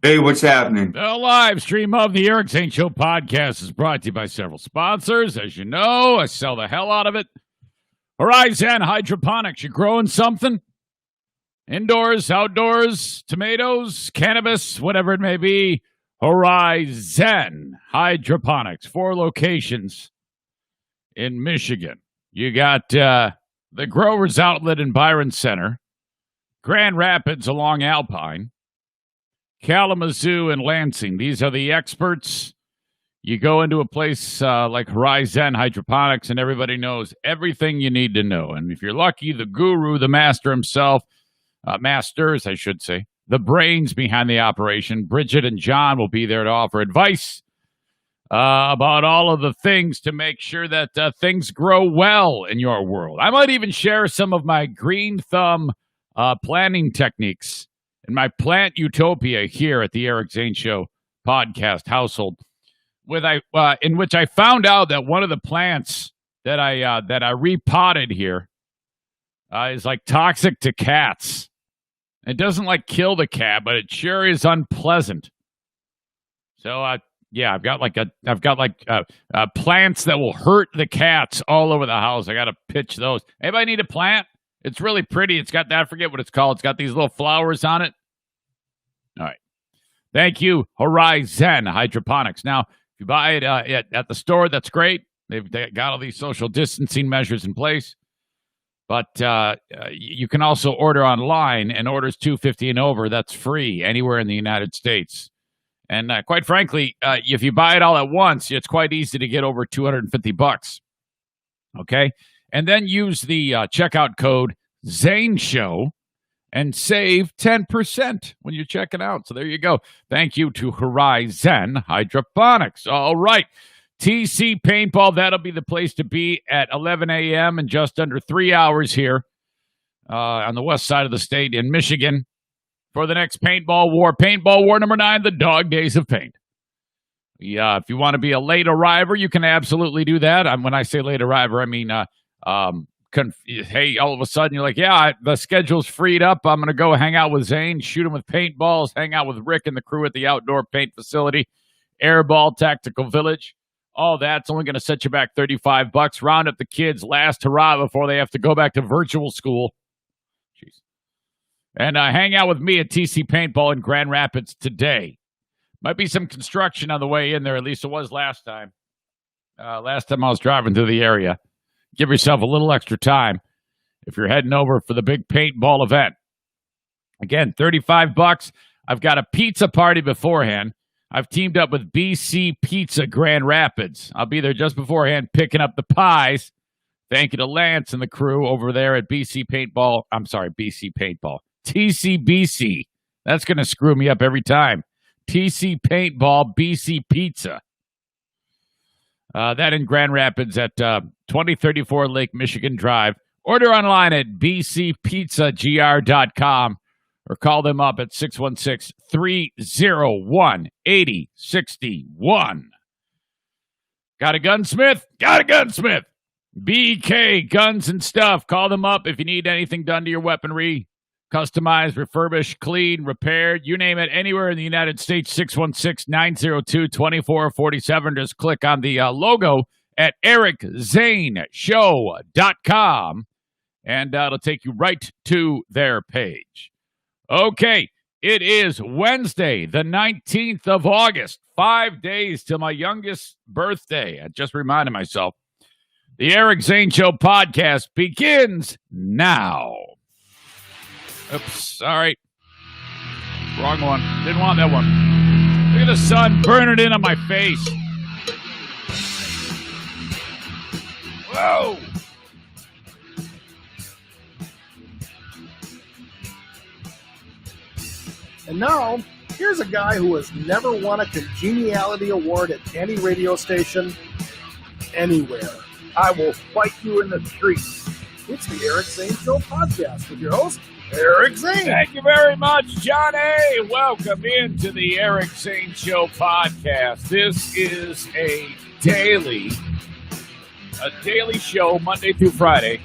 Hey, what's happening? The live stream of the Eric Zane Show podcast is brought to you by several sponsors. As you know, I sell the hell out of it. Horizon Hydroponics. You growing something? Indoors, outdoors, tomatoes, cannabis, whatever it may be. Horizon Hydroponics. 4 locations in Michigan. You got the Growers Outlet in Byron Center, Grand Rapids along Alpine, Kalamazoo and Lansing. These are the experts. You go into a place like Horizon Hydroponics, and everybody knows everything you need to know. And if you're lucky, the guru, the master himself, masters, I should say, the brains behind the operation, Bridget and John, will be there to offer advice about all of the things to make sure that things grow well in your world. I might even share some of my green thumb planting techniques in my plant utopia here at the Eric Zane Show podcast household, in which I found out that one of the plants that I repotted here is like toxic to cats. It doesn't like kill the cat, but it sure is unpleasant. So yeah, I've got plants that will hurt the cats all over the house. I got to pitch those. Anybody need a plant? It's really pretty. It's got that. I forget what it's called. It's got these little flowers on it. All right. Thank you, Horizon Hydroponics. Now, if you buy it at the store, that's great. They've got all these social distancing measures in place. But you can also order online, and orders $250 and over. That's free anywhere in the United States. And quite frankly, if you buy it all at once, it's quite easy to get over $250. Okay? And then use the checkout code ZaneShow and save 10% when you're checking out. So there you go. Thank you to Horizon Hydroponics. All right. TC Paintball, that'll be the place to be at 11 a.m. in just under 3 hours here on the west side of the state in Michigan for the next Paintball War. Paintball War number 9, the Dog Days of Paint. Yeah, if you want to be a late arriver, you can absolutely do that. When I say late arriver, I mean hey, all of a sudden you're like, yeah, the schedule's freed up. I'm going to go hang out with Zane, shoot him with paintballs, hang out with Rick and the crew at the outdoor paint facility, Airball Tactical Village. All that's only going to set you back $35. Round up the kids' last hurrah before they have to go back to virtual school. Jeez. And hang out with me at TC Paintball in Grand Rapids today. Might be some construction on the way in there. At least it was last time. Last time I was driving through the area. Give yourself a little extra time if you're heading over for the big paintball event. Again, $35. I've got a pizza party beforehand. I've teamed up with BC Pizza Grand Rapids. I'll be there just beforehand picking up the pies. Thank you to Lance and the crew over there at BC Paintball. I'm sorry, BC Paintball. TCBC. That's going to screw me up every time. TC Paintball, BC Pizza. That in Grand Rapids at 2034 Lake Michigan Drive. Order online at bcpizzagr.com or call them up at 616-301-8061. Got a gunsmith? Got a gunsmith. BK Guns and Stuff. Call them up if you need anything done to your weaponry. Customized, refurbished, clean, repaired, you name it, anywhere in the United States, 616-902-2447. Just click on the logo at ericzaneshow.com, and it'll take you right to their page. Okay, it is Wednesday, the 19th of August, 5 days till my youngest birthday. I just reminded myself. The Eric Zane Show podcast begins now. Oops, all right. Wrong one. Didn't want that one. Look at the sun burning in on my face. Whoa. And now, here's a guy who has never won a congeniality award at any radio station anywhere. I will fight you in the streets. It's the Eric Zane Show podcast with your host, Eric Zane. Thank you very much, Johnny. Welcome into the Eric Zane Show podcast. This is a daily show, Monday through Friday.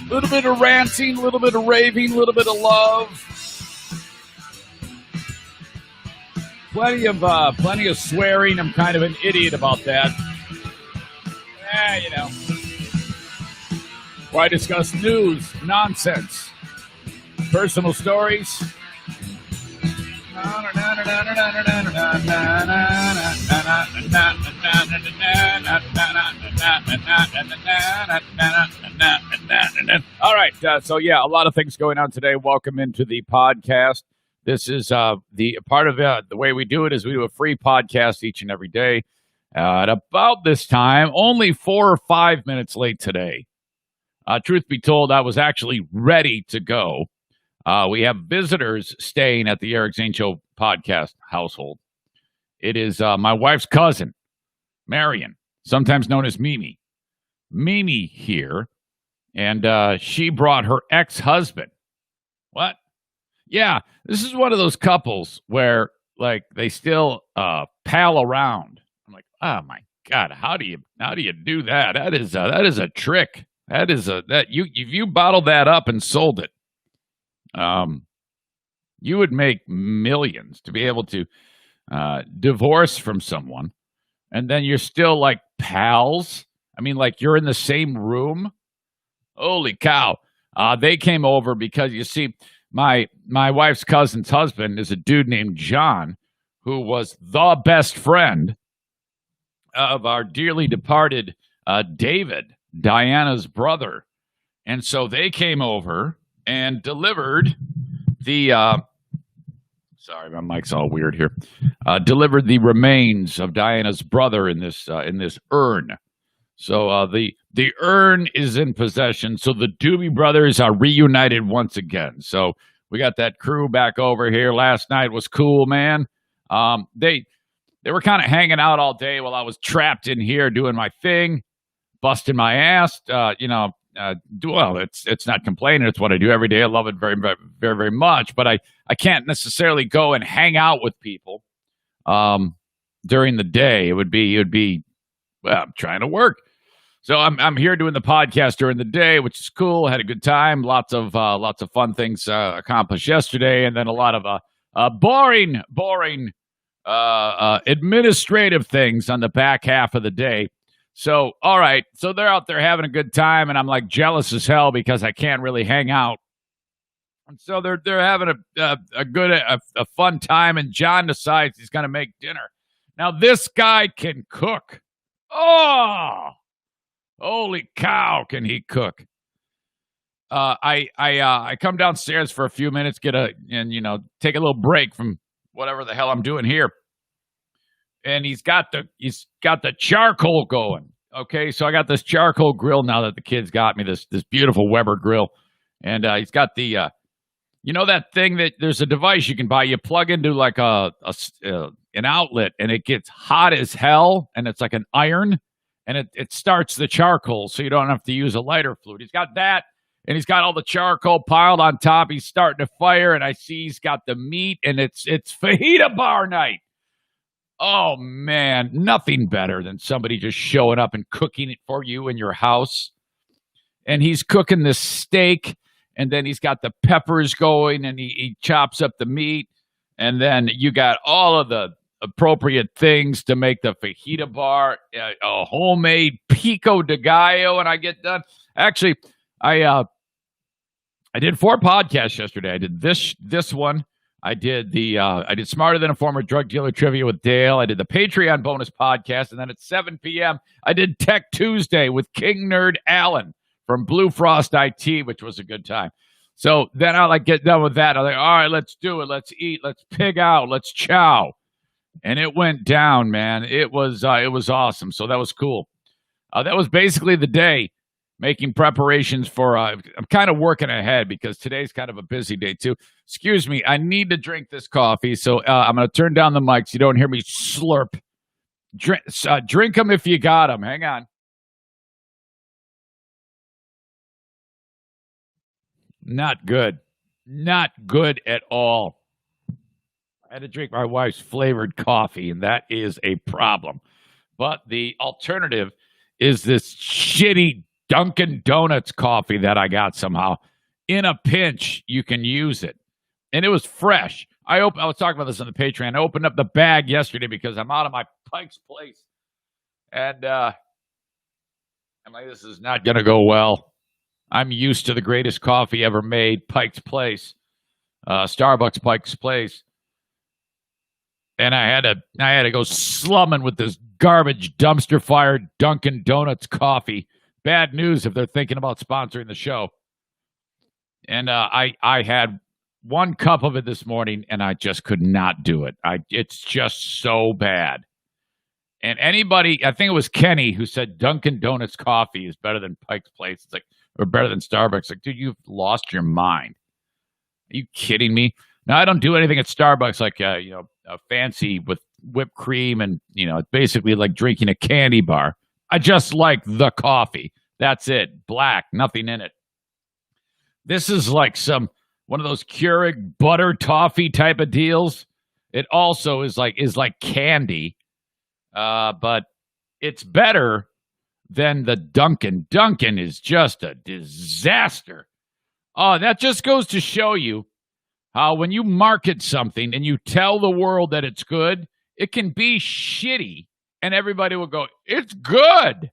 A little bit of ranting, a little bit of raving, a little bit of love. plenty of swearing. I'm kind of an idiot about that. Where I discuss news, nonsense, personal stories. All right. So, a lot of things going on today. Welcome into the podcast. This is the part of the way we do it is we do a free podcast each and every day. At about this time, only 4 or 5 minutes late today. Truth be told, I was actually ready to go. We have visitors staying at the Eric Zane Show podcast household. It is my wife's cousin, Marion, sometimes known as Mimi. Mimi here, and she brought her ex-husband. What? Yeah, this is one of those couples where, like, they still pal around. I'm like, oh my God, how do you do that? That is a trick. You bottled that up and sold it. You would make millions to be able to divorce from someone, and then you're still like pals. I mean, like you're in the same room. Holy cow! They came over because you see, my wife's cousin's husband is a dude named John, who was the best friend of our dearly departed David, Diana's brother, and so they came over and delivered the sorry, my mic's all weird here. Delivered the remains of Diana's brother in this urn. So the urn is in possession. So the Doobie Brothers are reunited once again. So we got that crew back over here. Last night was cool, man. They were kind of hanging out all day while I was trapped in here doing my thing, busting my ass. It's not complaining. It's what I do every day. I love it very, very, very, very much. But I can't necessarily go and hang out with people during the day. It would be well, I'm trying to work. So I'm here doing the podcast during the day, which is cool. Had a good time. Lots of fun things accomplished yesterday, and then a lot of boring administrative things on the back half of the day. So, all right. So they're out there having a good time, and I'm like jealous as hell because I can't really hang out. And so they're having a fun time, and John decides he's going to make dinner. Now this guy can cook. Oh, holy cow, can he cook? I come downstairs for a few minutes, take a little break from whatever the hell I'm doing here. And he's got the charcoal going. Okay, so I got this charcoal grill now that the kids got me, this beautiful Weber grill. And he's got the that thing that there's a device you can buy. You plug into like an outlet, and it gets hot as hell, and it's like an iron, and it starts the charcoal, so you don't have to use a lighter fluid. He's got that, and he's got all the charcoal piled on top. He's starting to fire, and I see he's got the meat, and it's fajita bar night. Oh, man, nothing better than somebody just showing up and cooking it for you in your house. And he's cooking this steak, and then he's got the peppers going, and he chops up the meat. And then you got all of the appropriate things to make the fajita bar, a homemade pico de gallo, and I get done. Actually, I did 4 podcasts yesterday. I did this one. I did Smarter Than a Former Drug Dealer Trivia with Dale. I did the Patreon bonus podcast. And then at 7 p.m., I did Tech Tuesday with King Nerd Allen from Blue Frost IT, which was a good time. So then I get done with that. I'm like, all right, let's do it. Let's eat. Let's pig out. Let's chow. And it went down, man. It was awesome. So that was cool. That was basically the day. Making preparations for, I'm kind of working ahead because today's kind of a busy day too. Excuse me, I need to drink this coffee, so I'm going to turn down the mic so you don't hear me slurp. Drink them if you got them. Hang on. Not good. Not good at all. I had to drink my wife's flavored coffee, and that is a problem. But the alternative is this shitty Dunkin' Donuts coffee that I got somehow. In a pinch, you can use it. And it was fresh. I was talking about this on the Patreon. I opened up the bag yesterday because I'm out of my Pike's Place. And I'm like, this is not going to go well. I'm used to the greatest coffee ever made, Pike's Place, Starbucks Pike's Place. And I had to go slumming with this garbage dumpster fire Dunkin' Donuts coffee. Bad news if they're thinking about sponsoring the show. And I had one cup of it this morning, and I just could not do it. It's just so bad. And anybody, I think it was Kenny who said Dunkin' Donuts coffee is better than Pike's Place. It's like, or better than Starbucks. Like, dude, you've lost your mind. Are you kidding me? Now, I don't do anything at Starbucks like, a fancy with whipped cream and, it's basically like drinking a candy bar. I just like the coffee. That's it. Black, nothing in it. This is like one of those Keurig butter toffee type of deals. It also is like candy, but it's better than the Dunkin'. Dunkin' is just a disaster. Oh, that just goes to show you how when you market something and you tell the world that it's good, it can be shitty, and everybody will go, it's good.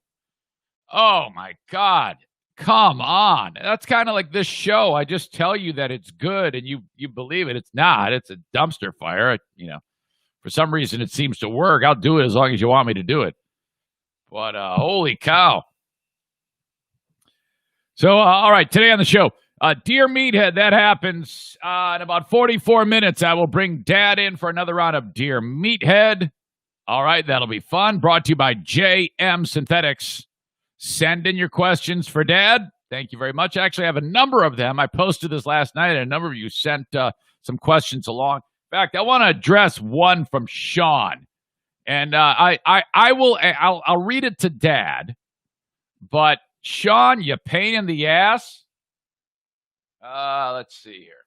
Oh, my God. Come on. That's kind of like this show. I just tell you that it's good, and you believe it. It's not. It's a dumpster fire. For some reason, it seems to work. I'll do it as long as you want me to do it. But holy cow. So, all right, today on the show, Dear Meathead, that happens in about 44 minutes. I will bring Dad in for another round of Dear Meathead. All right, that'll be fun. Brought to you by JM Synthetics. Send in your questions for Dad. Thank you very much. Actually, I have a number of them. I posted this last night, and a number of you sent some questions along. In fact, I want to address one from Sean. And I'll read it to Dad. But Sean, you pain in the ass. Let's see here.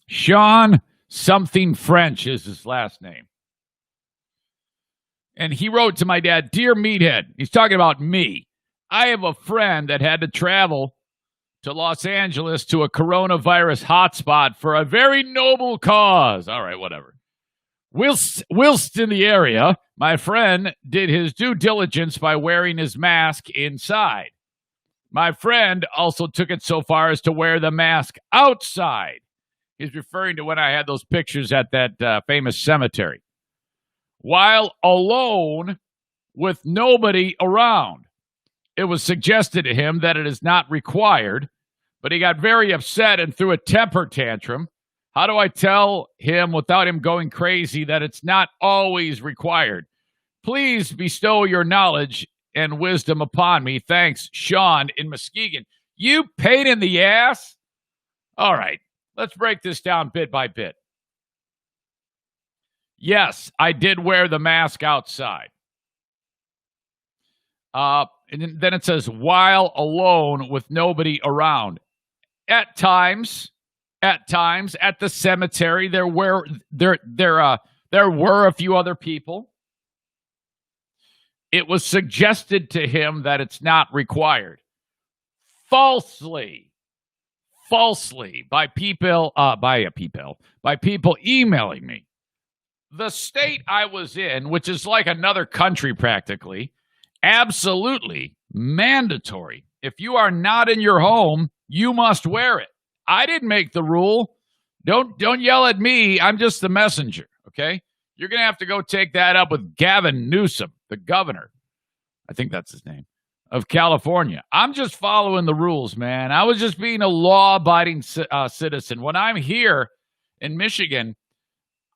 Sean something French is his last name. And he wrote to my dad, Dear Meathead. He's talking about me. I have a friend that had to travel to Los Angeles to a coronavirus hotspot for a very noble cause. All right, whatever. Whilst in the area, my friend did his due diligence by wearing his mask inside. My friend also took it so far as to wear the mask outside. He's referring to when I had those pictures at that famous cemetery. While alone with nobody around. It was suggested to him that it is not required, but he got very upset and threw a temper tantrum. How do I tell him without him going crazy that it's not always required? Please bestow your knowledge and wisdom upon me. Thanks, Sean in Muskegon. You pain in the ass? All right, let's break this down bit by bit. Yes, I did wear the mask outside. And then it says, while alone with nobody around. At times at the cemetery, there were a few other people. It was suggested to him that it's not required. Falsely by people emailing me. The state I was in, which is like another country practically, absolutely mandatory. If you are not in your home, you must wear it. I didn't make the rule. Don't yell at me. I'm just the messenger, okay? You're going to have to go take that up with Gavin Newsom, the governor. I think that's his name, of California. I'm just following the rules, man. I was just being a law-abiding citizen. When I'm here in Michigan,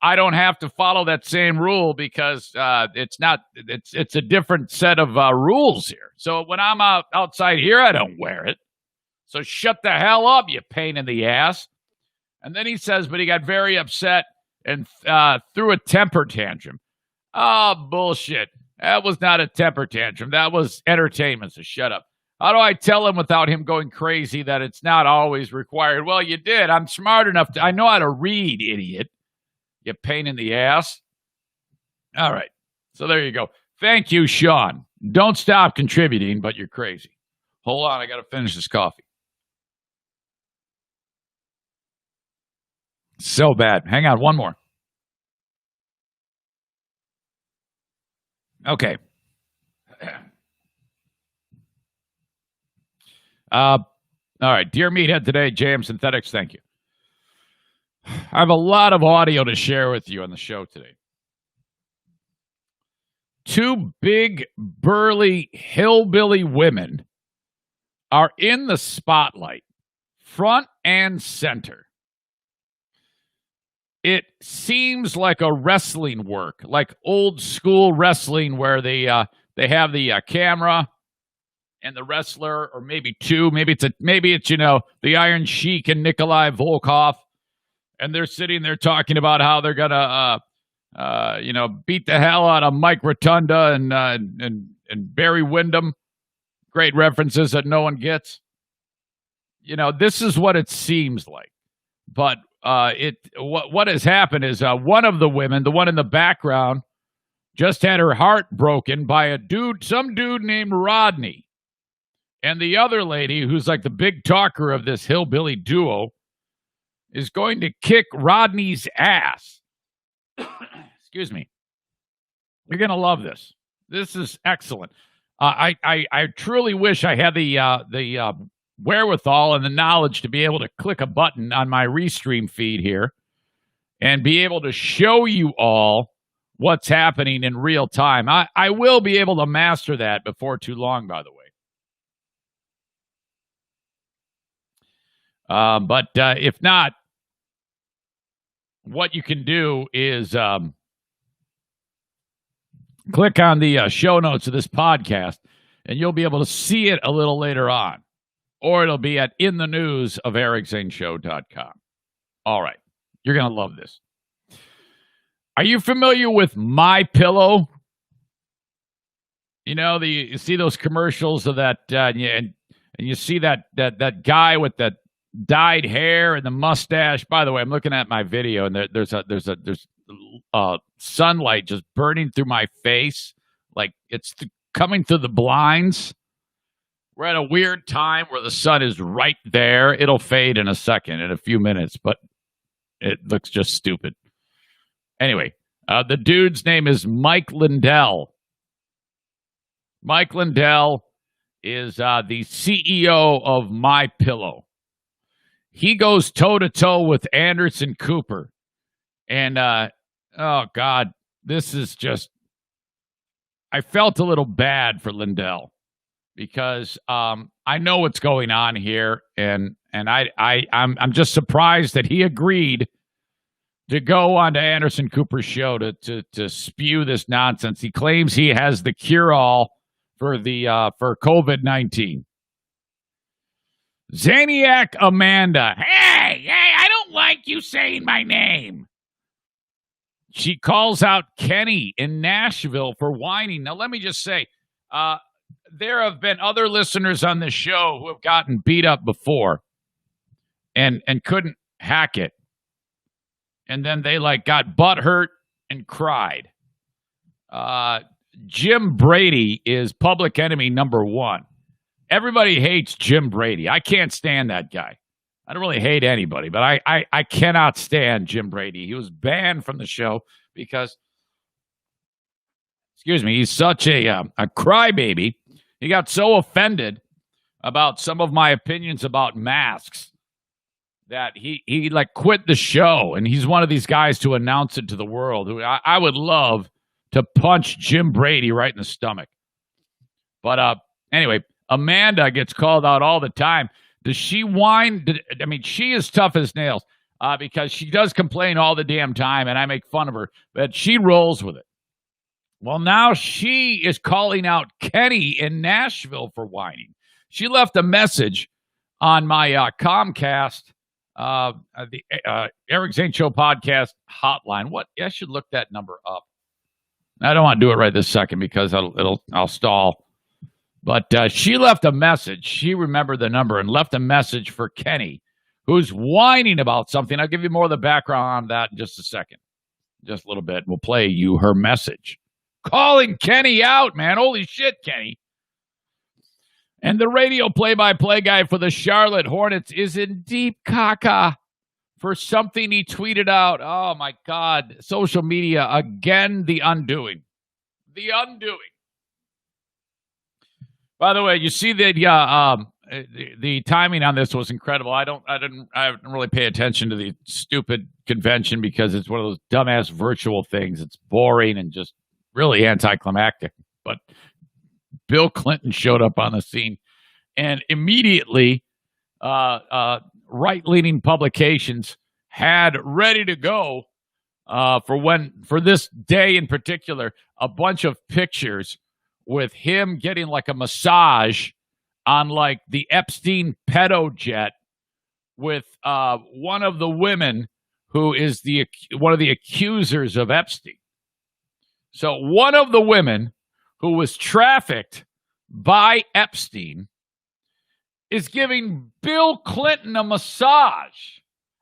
I don't have to follow that same rule because it's a different set of rules here. So when I'm outside here, I don't wear it. So shut the hell up, you pain in the ass. And then he says, but he got very upset and threw a temper tantrum. Oh, bullshit. That was not a temper tantrum. That was entertainment, so shut up. How do I tell him without him going crazy that it's not always required? Well, you did. I'm smart enough I know how to read, idiot. You pain in the ass. All right. So there you go. Thank you, Sean. Don't stop contributing, but you're crazy. Hold on. I got to finish this coffee. So bad. Hang on, one more. Okay. All right. Dear Meathead today, JM Synthetics, thank you. I have a lot of audio to share with you on the show today. Two big, burly, hillbilly women are in the spotlight, front and center. It seems like a wrestling work, like old school wrestling where they have the camera and the wrestler, or maybe two, maybe it's the Iron Sheik and Nikolai Volkov, and they're sitting there talking about how they're gonna beat the hell out of Mike Rotunda and Barry Windham. Great references that no one gets. This is what it seems like, but. What has happened is one of the women, the one in the background, just had her heart broken by some dude named Rodney. And the other lady, who's like the big talker of this hillbilly duo, is going to kick Rodney's ass. Excuse me. You're going to love this. This is excellent. I truly wish I had the wherewithal and the knowledge to be able to click a button on my Restream feed here and be able to show you all what's happening in real time. I will be able to master that before too long, by the way. But if not, what you can do is click on the show notes of this podcast, and you'll be able to see it a little later on. Or it'll be at inthenews.ericzaneshow.com. All right. You're going to love this. Are you familiar with My Pillow? You see those commercials of that, and you see that guy with that dyed hair and the mustache. By the way, I'm looking at my video, and there's sunlight just burning through my face, like it's coming through the blinds. We're at a weird time where the sun is right there. It'll fade in a second, in a few minutes, but it looks just stupid. Anyway, the dude's name is Mike Lindell. Mike Lindell is the CEO of My Pillow. He goes toe-to-toe with Anderson Cooper. And, oh, God, this is just... I felt a little bad for Lindell. Because I know what's going on here, and I'm just surprised that he agreed to go on to Anderson Cooper's show to spew this nonsense. He claims he has the cure-all for COVID-19. Zaniac Amanda, hey, I don't like you saying my name. She calls out Kenny in Nashville for whining. Now, let me just say, there have been other listeners on this show who have gotten beat up before and couldn't hack it. And then they got butthurt and cried. Jim Brady is public enemy number one. Everybody hates Jim Brady. I can't stand that guy. I don't really hate anybody, but I cannot stand Jim Brady. He was banned from the show because, he's such a crybaby. He got so offended about some of my opinions about masks that he quit the show, and he's one of these guys to announce it to the world. Who I would love to punch Jim Brady right in the stomach. But anyway, Amanda gets called out all the time. Does she whine? She is tough as nails because she does complain all the damn time, and I make fun of her, but she rolls with it. Well, now she is calling out Kenny in Nashville for whining. She left a message on my Comcast, the Eric Zane Show podcast hotline. I should look that number up. I don't want to do it right this second because I'll stall. But she left a message. She remembered the number and left a message for Kenny, who's whining about something. I'll give you more of the background on that in just a second. Just a little bit. We'll play you her message. Calling Kenny out, man. Holy shit, Kenny. And the radio play-by-play guy for the Charlotte Hornets is in deep caca for something he tweeted out. Oh, my God. Social media, again, the undoing. The undoing. By the way, you see that the timing on this was incredible. I didn't really pay attention to the stupid convention because it's one of those dumbass virtual things. It's boring and just really anticlimactic. But Bill Clinton showed up on the scene, and immediately right-leaning publications had ready to go for this day in particular, a bunch of pictures with him getting like a massage on like the Epstein pedo jet with one of the women who is one of the accusers of Epstein. So one of the women who was trafficked by Epstein is giving Bill Clinton a massage.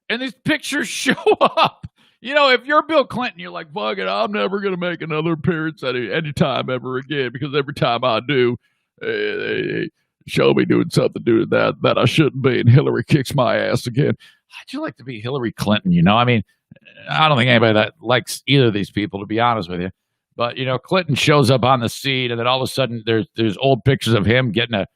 And these pictures show up. You know, if you're Bill Clinton, you're like, fuck it, I'm never going to make another appearance any time ever again, because every time I do, they show me doing something that I shouldn't be, and Hillary kicks my ass again. How'd you like to be Hillary Clinton? You know, I mean, I don't think anybody that likes either of these people, to be honest with you. But, you know, Clinton shows up on the scene, and then all of a sudden there's old pictures of him getting a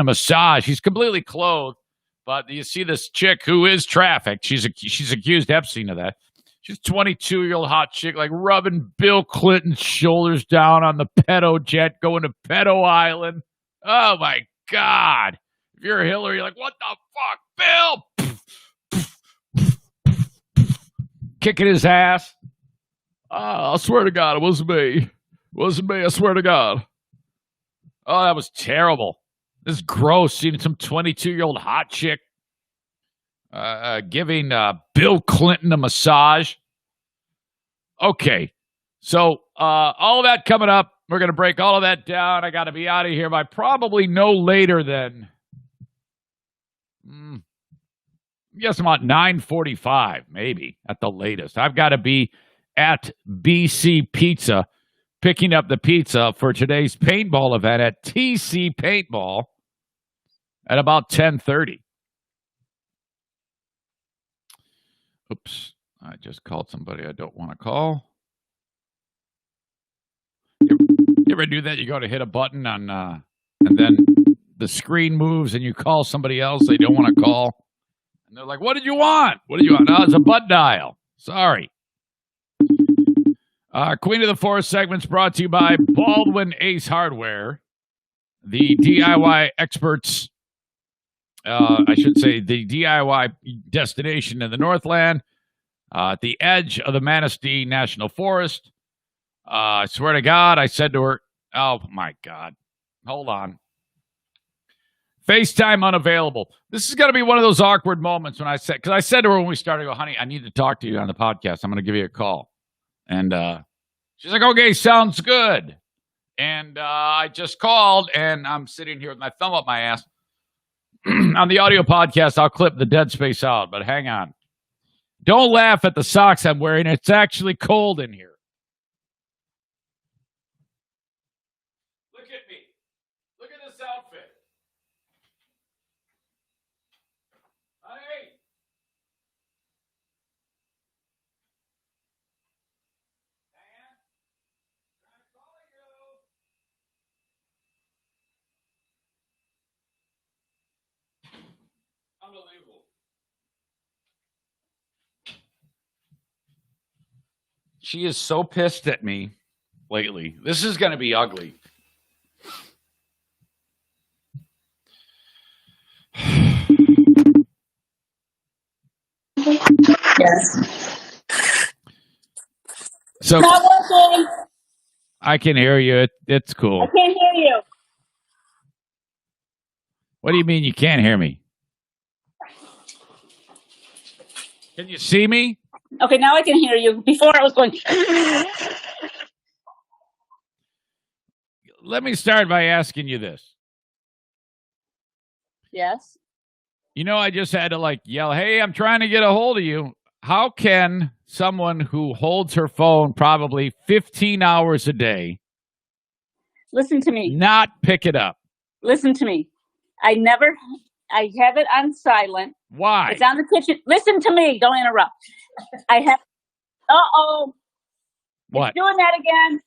massage. He's completely clothed, but you see this chick who is trafficked. She's accused Epstein of that. She's a 22-year-old hot chick, like rubbing Bill Clinton's shoulders down on the pedo jet, going to Pedo Island. Oh, my God. If you're Hillary, you're like, what the fuck, Bill? Kicking his ass. I swear to God, it wasn't me. It wasn't me, I swear to God. Oh, that was terrible. This is gross, seeing some 22-year-old hot chick giving Bill Clinton a massage. Okay, so all of that coming up. We're going to break all of that down. I got to be out of here by probably no later than, I guess about 9:45, maybe at the latest. I've got to be at BC Pizza picking up the pizza for today's paintball event at TC Paintball at about 10:30. Oops, I just called somebody I don't want to call. You ever do that? You go to hit a button on, and then the screen moves and you call somebody else they don't want to call. And they're like, what did you want? What did you want? Oh, it's a butt dial. Sorry. Queen of the Forest segment's brought to you by Baldwin Ace Hardware, the DIY experts. I should say the DIY destination in the Northland, at the edge of the Manistee National Forest. I swear to God, I said to her, oh my God, hold on. FaceTime unavailable. This is going to be one of those awkward moments when because I said to her when we started, I go, honey, I need to talk to you on the podcast. I'm going to give you a call. And she's like, okay, sounds good. And I just called, and I'm sitting here with my thumb up my ass. On the audio podcast, I'll clip the dead space out, but hang on. Don't laugh at the socks I'm wearing. It's actually cold in here. Look at me. Look at this outfit. Honey. Dan, I'm calling you. Unbelievable. She is so pissed at me lately. This is going to be ugly. Yes. So not working. I can hear you. It's cool. I can't hear you. What do you mean you can't hear me? Can you see me? Okay, now I can hear you. Before I was going. Let me start by asking you this. Yes. You know, I just had to yell, hey, I'm trying to get a hold of you. How can someone who holds her phone probably 15 hours a day Listen to me. not pick it up? Listen to me. I never I have it on silent. Why? It's on the kitchen. Listen to me. Don't interrupt. I have. Uh-oh. What? It's doing that again.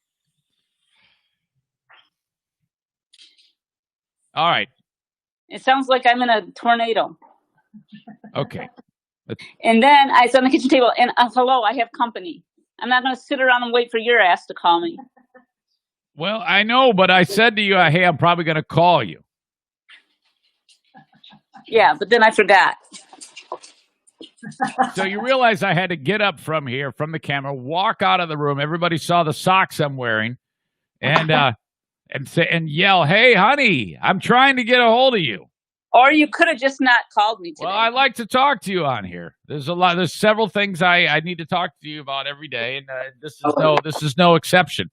All right. It sounds like I'm in a tornado. Okay. And then I was on the kitchen table, and hello, I have company. I'm not going to sit around and wait for your ass to call me. Well, I know, but I said to you, hey, I'm probably going to call you. Yeah, but then I forgot. So you realize I had to get up from here, from the camera, walk out of the room. Everybody saw the socks I'm wearing, and yell, "Hey, honey, I'm trying to get a hold of you." Or you could have just not called me today. Well, I like to talk to you on here. There's several things I need to talk to you about every day, and this is no exception.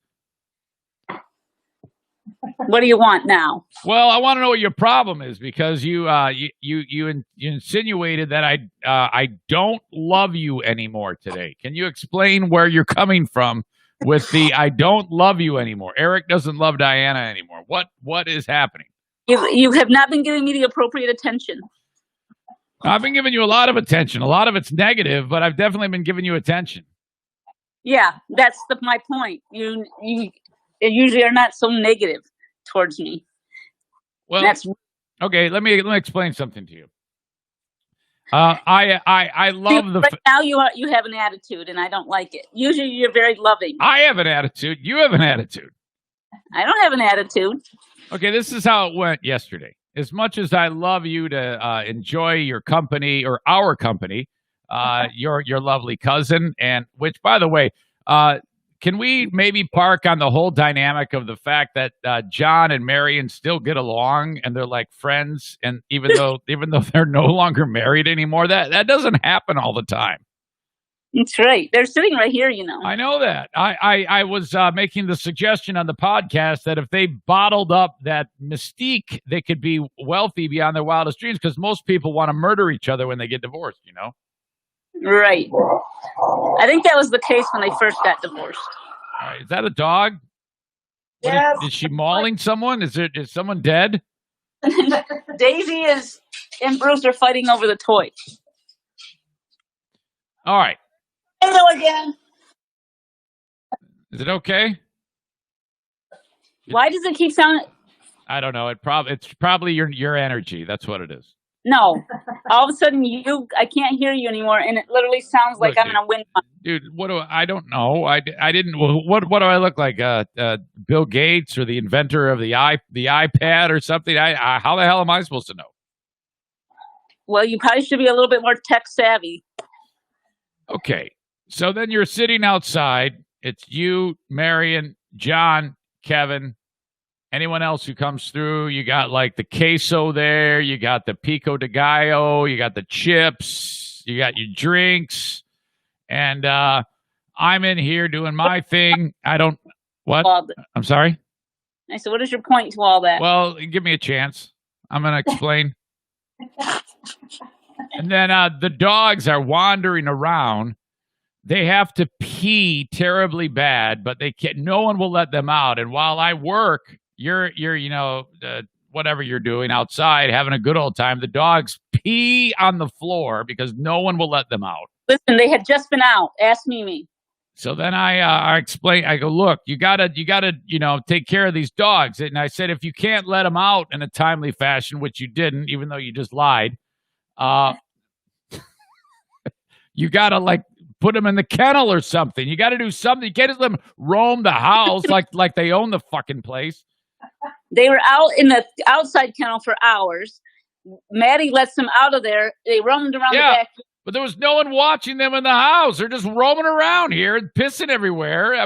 What do you want now? Well, I want to know what your problem is, because you insinuated that I don't love you anymore today. Can you explain where you're coming from with the I don't love you anymore? Eric doesn't love Diana anymore. What is happening? You have not been giving me the appropriate attention. I've been giving you a lot of attention. A lot of it's negative, but I've definitely been giving you attention. Yeah, that's my point. You usually are not so negative towards me. Well, okay. Let me explain something to you. I love right now you have an attitude, and I don't like it. Usually you're very loving. I have an attitude. You have an attitude. I don't have an attitude. Okay, this is how it went yesterday. As much as I love you to enjoy your company, or our company, your lovely cousin, and which, by the way, can we maybe park on the whole dynamic of the fact that John and Marion still get along and they're like friends, and even though they're no longer married anymore, that doesn't happen all the time. That's right. They're sitting right here, you know. I know that. I was making the suggestion on the podcast that if they bottled up that mystique, they could be wealthy beyond their wildest dreams, because most people want to murder each other when they get divorced, you know? Right. I think that was the case when they first got divorced. All right. Is that a dog? Yes. Is she mauling someone? Is someone dead? Daisy and Bruce are fighting over the toy. All right. Hello again. Is it okay? Why does it keep sounding? I don't know. It's probably your energy. That's what it is. No. All of a sudden, I can't hear you anymore, and it literally sounds like I'm in a wind tunnel. Dude, I don't know. I didn't. What do I look like? Bill Gates, or the inventor of the iPad or something? How the hell am I supposed to know? Well, you probably should be a little bit more tech savvy. Okay. So then you're sitting outside. It's you, Marion, John, Kevin, anyone else who comes through. You got like the queso there. You got the pico de gallo. You got the chips. You got your drinks. And I'm in here doing my thing. What? I'm sorry? I said, what is your point to all that? Well, give me a chance. I'm going to explain. And then the dogs are wandering around. They have to pee terribly bad, but they can't. No one will let them out. And while I work, you're whatever you're doing outside, having a good old time. The dogs pee on the floor because no one will let them out. Listen, they had just been out. Ask Mimi. So then I explain. I go, look, you gotta take care of these dogs. And I said, if you can't let them out in a timely fashion, which you didn't, even though you just lied, you gotta put them in the kennel or something. You got to do something. You can't just let them roam the house like they own the fucking place. They were out in the outside kennel for hours. Maddie lets them out of there. They roamed around the back. But there was no one watching them in the house. They're just roaming around here and pissing everywhere. I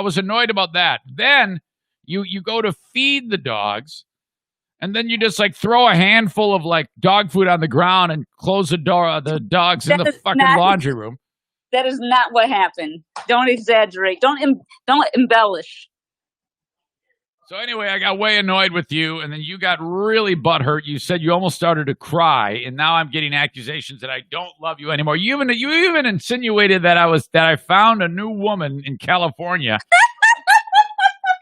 was annoyed about that. Then you go to feed the dogs, and then you just throw a handful of dog food on the ground and close the dogs in the fucking laundry room. That is not what happened. Don't exaggerate. Don't embellish. So anyway, I got way annoyed with you, and then you got really butthurt. You said you almost started to cry, and now I'm getting accusations that I don't love you anymore. You even insinuated that I found a new woman in California,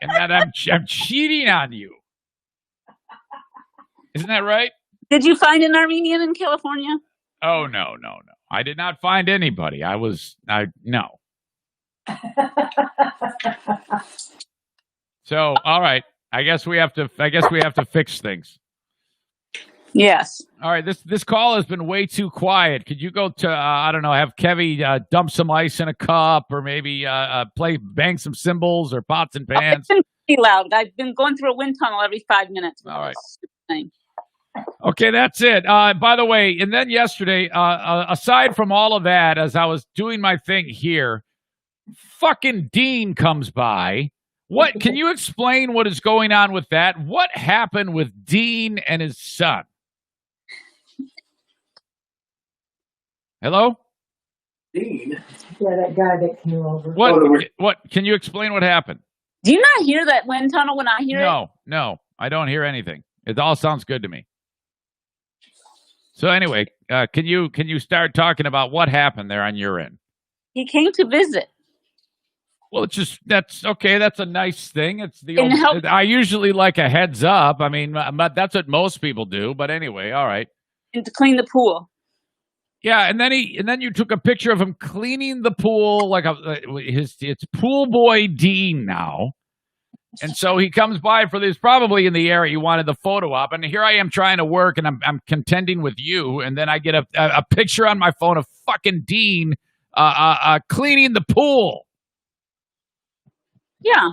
and that I'm cheating on you. Isn't that right? Did you find an Armenian in California? Oh, no. I did not find anybody. No. So, all right. I guess we have to fix things. Yes. All right. This call has been way too quiet. Could you go to I don't know, have Kevy dump some ice in a cup, or maybe bang some cymbals or pots and pans? It's been pretty loud. I've been going through a wind tunnel every 5 minutes. All right. Okay, that's it. By the way, and then yesterday, aside from all of that, as I was doing my thing here, fucking Dean comes by. What can you explain what is going on with that? What happened with Dean and his son? Hello? Dean? Yeah, that guy that came over. What can you explain what happened? Do you not hear that wind tunnel when I hear it? No, I don't hear anything. It all sounds good to me. So anyway, can you start talking about what happened there on your end? He came to visit. Well, that's okay. That's a nice thing. It's I usually like a heads up. I mean, that's what most people do. But anyway, all right. And to clean the pool. Yeah, and then you took a picture of him cleaning the pool, like it's pool boy Dean now. And so he comes by for this, probably in the area he wanted the photo op, and here I am trying to work, and I'm contending with you, and then I get a picture on my phone of fucking Dean cleaning the pool. Yeah.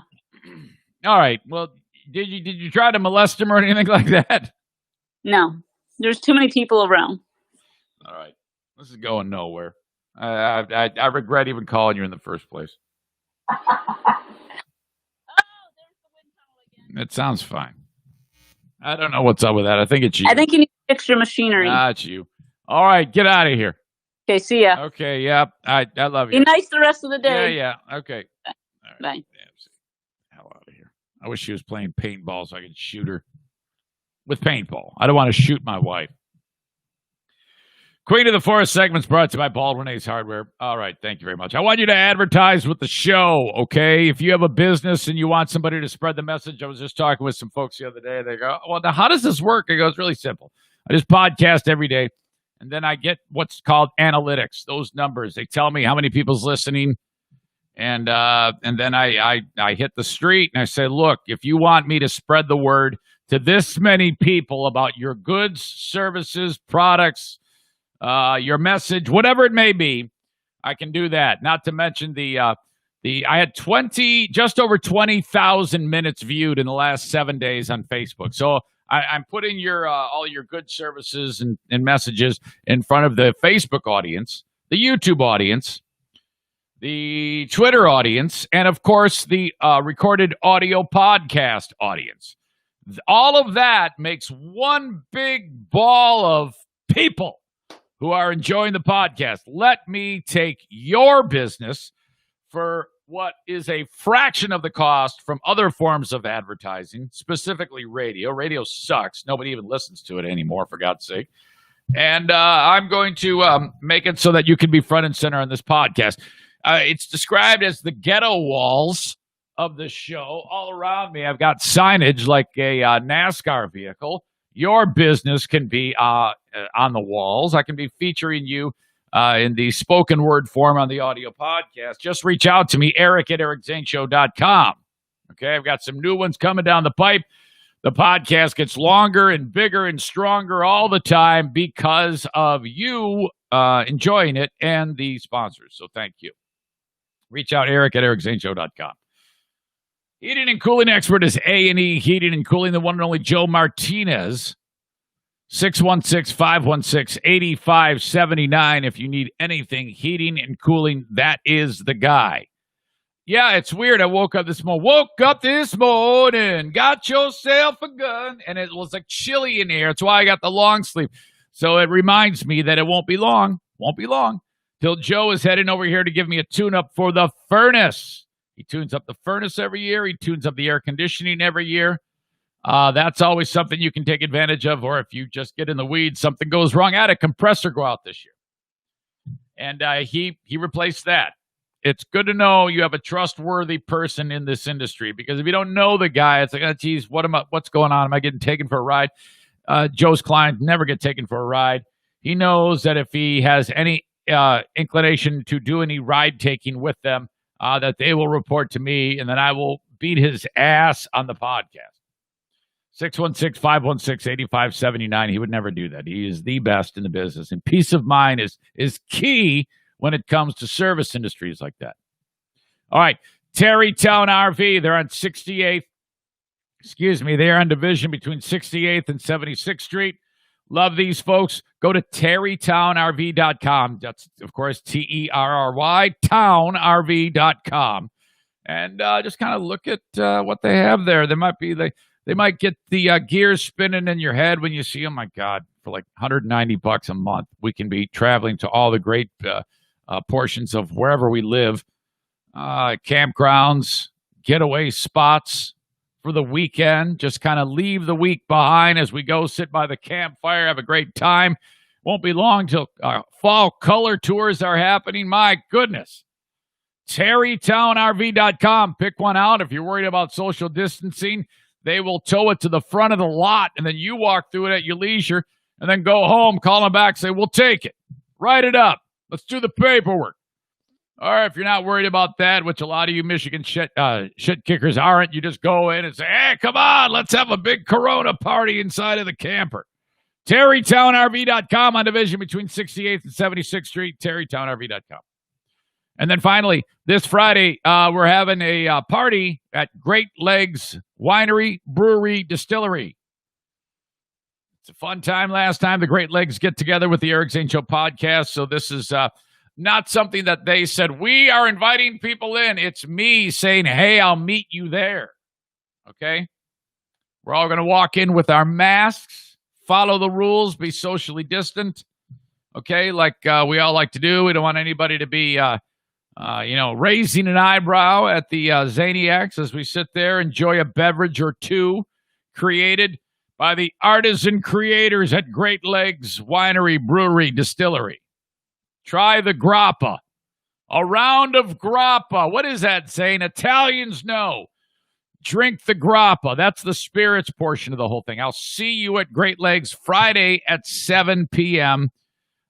All right. Well, did you try to molest him or anything like that? No. There's too many people around. All right. This is going nowhere. I regret even calling you in the first place. It sounds fine. I don't know what's up with that. I think it's you. I think you need to fix your machinery. It's you. All right, get out of here. Okay, see ya. Okay, yeah. I love you. Be nice the rest of the day. Yeah. Okay. All right. Bye. Damn, hell out of here. I wish she was playing paintball so I could shoot her with paintball. I don't want to shoot my wife. Queen of the Forest segment's brought to you by Baldwin Ace Hardware. All right, thank you very much. I want you to advertise with the show, okay? If you have a business and you want somebody to spread the message, I was just talking with some folks the other day. They go, well, now how does this work? I go, it's really simple. I just podcast every day, and then I get what's called analytics, those numbers. They tell me how many people's listening, and then I hit the street, and I say, look, if you want me to spread the word to this many people about your goods, services, products, your message, whatever it may be, I can do that. Not to mention I had just over 20,000 minutes viewed in the last 7 days on Facebook. So I'm putting all your good services and messages in front of the Facebook audience, the YouTube audience, the Twitter audience, and of course the recorded audio podcast audience. All of that makes one big ball of people who are enjoying the podcast. Let me take your business for what is a fraction of the cost from other forms of advertising, specifically radio. Radio sucks. Nobody even listens to it anymore, for God's sake. And I'm going to make it so that you can be front and center on this podcast. It's described as the ghetto walls of the show. All around me, I've got signage like a NASCAR vehicle. Your business can be on the walls. I can be featuring you in the spoken word form on the audio podcast. Just reach out to me, Eric at ericzaneshow.com. Okay, I've got some new ones coming down the pipe. The podcast gets longer and bigger and stronger all the time because of you enjoying it and the sponsors. So thank you. Reach out, Eric at ericzaneshow.com. Heating and cooling expert is A&E Heating and Cooling, the one and only Joe Martinez. 616-516-8579. If you need anything heating and cooling, that is the guy. Yeah, it's weird. I woke up this morning, got yourself a gun, and it was like chilly in here. That's why I got the long sleeve. So it reminds me that it won't be long, till Joe is heading over here to give me a tune-up for the furnace. He tunes up the furnace every year. He tunes up the air conditioning every year. That's always something you can take advantage of, or if you just get in the weeds, something goes wrong. I had a compressor go out this year, and he replaced that. It's good to know you have a trustworthy person in this industry, because if you don't know the guy, it's like, oh, geez, what's going on? Am I getting taken for a ride? Joe's clients never get taken for a ride. He knows that if he has any inclination to do any ride taking with them, that they will report to me, and then I will beat his ass on the podcast. 616-516-8579. He would never do that. He is the best in the business, and peace of mind is key when it comes to service industries like that. All right, Terrytown RV. They're on 68th. They're on division between 68th and 76th Street. Love these folks. Go to terrytownrv.com. That's, of course, Terry, townrv.com. And just kind of look at what they have there. They might get the gears spinning in your head when you see them. My God, for like $190 a month, we can be traveling to all the great portions of wherever we live. Campgrounds, getaway spots for the weekend. Just kind of leave the week behind as we go sit by the campfire, have a great time. Won't be long till fall color tours are happening. My goodness. terrytownrv.com. Pick one out. If you're worried about social distancing, they will tow it to the front of the lot, and then you walk through it at your leisure, and then go home, call them back, say, we'll take it. Write it up. Let's do the paperwork. Or if you're not worried about that, which a lot of you Michigan shit kickers aren't, you just go in and say, hey, come on, let's have a big Corona party inside of the camper. terrytownrv.com on division between 68th and 76th Street, terrytownrv.com. And then finally, this Friday, we're having a party at Great Legs Winery, Brewery, Distillery. It's a fun time. Last time, the Great Legs get together with the Eric Zane Show podcast. So this is not something that they said, we are inviting people in. It's me saying, hey, I'll meet you there. Okay? We're all going to walk in with our masks, follow the rules, be socially distant. Okay? Like we all like to do. We don't want anybody to be... raising an eyebrow at the Zaniacs as we sit there, enjoy a beverage or two created by the artisan creators at Great Legs Winery, Brewery, Distillery. Try the grappa. A round of grappa. What is that saying? Italians know. Drink the grappa. That's the spirits portion of the whole thing. I'll see you at Great Legs Friday at 7 p.m.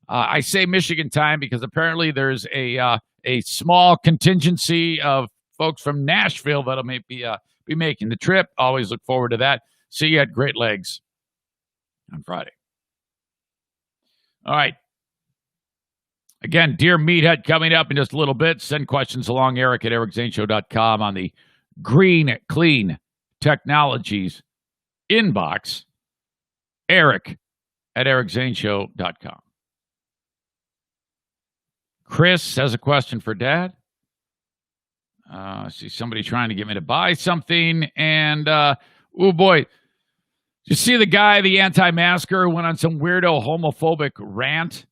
I say Michigan time because apparently there's a small contingency of folks from Nashville that'll be making the trip. Always look forward to that. See you at Great Legs on Friday. All right. Again, Dear Meathead coming up in just a little bit. Send questions along, Eric at ericzaneshow.com on the Green Clean Technologies inbox. Eric at ericzaneshow.com. Chris has a question for Dad. I see somebody trying to get me to buy something. And, oh boy, did you see the guy, the anti-masker, who went on some weirdo homophobic rant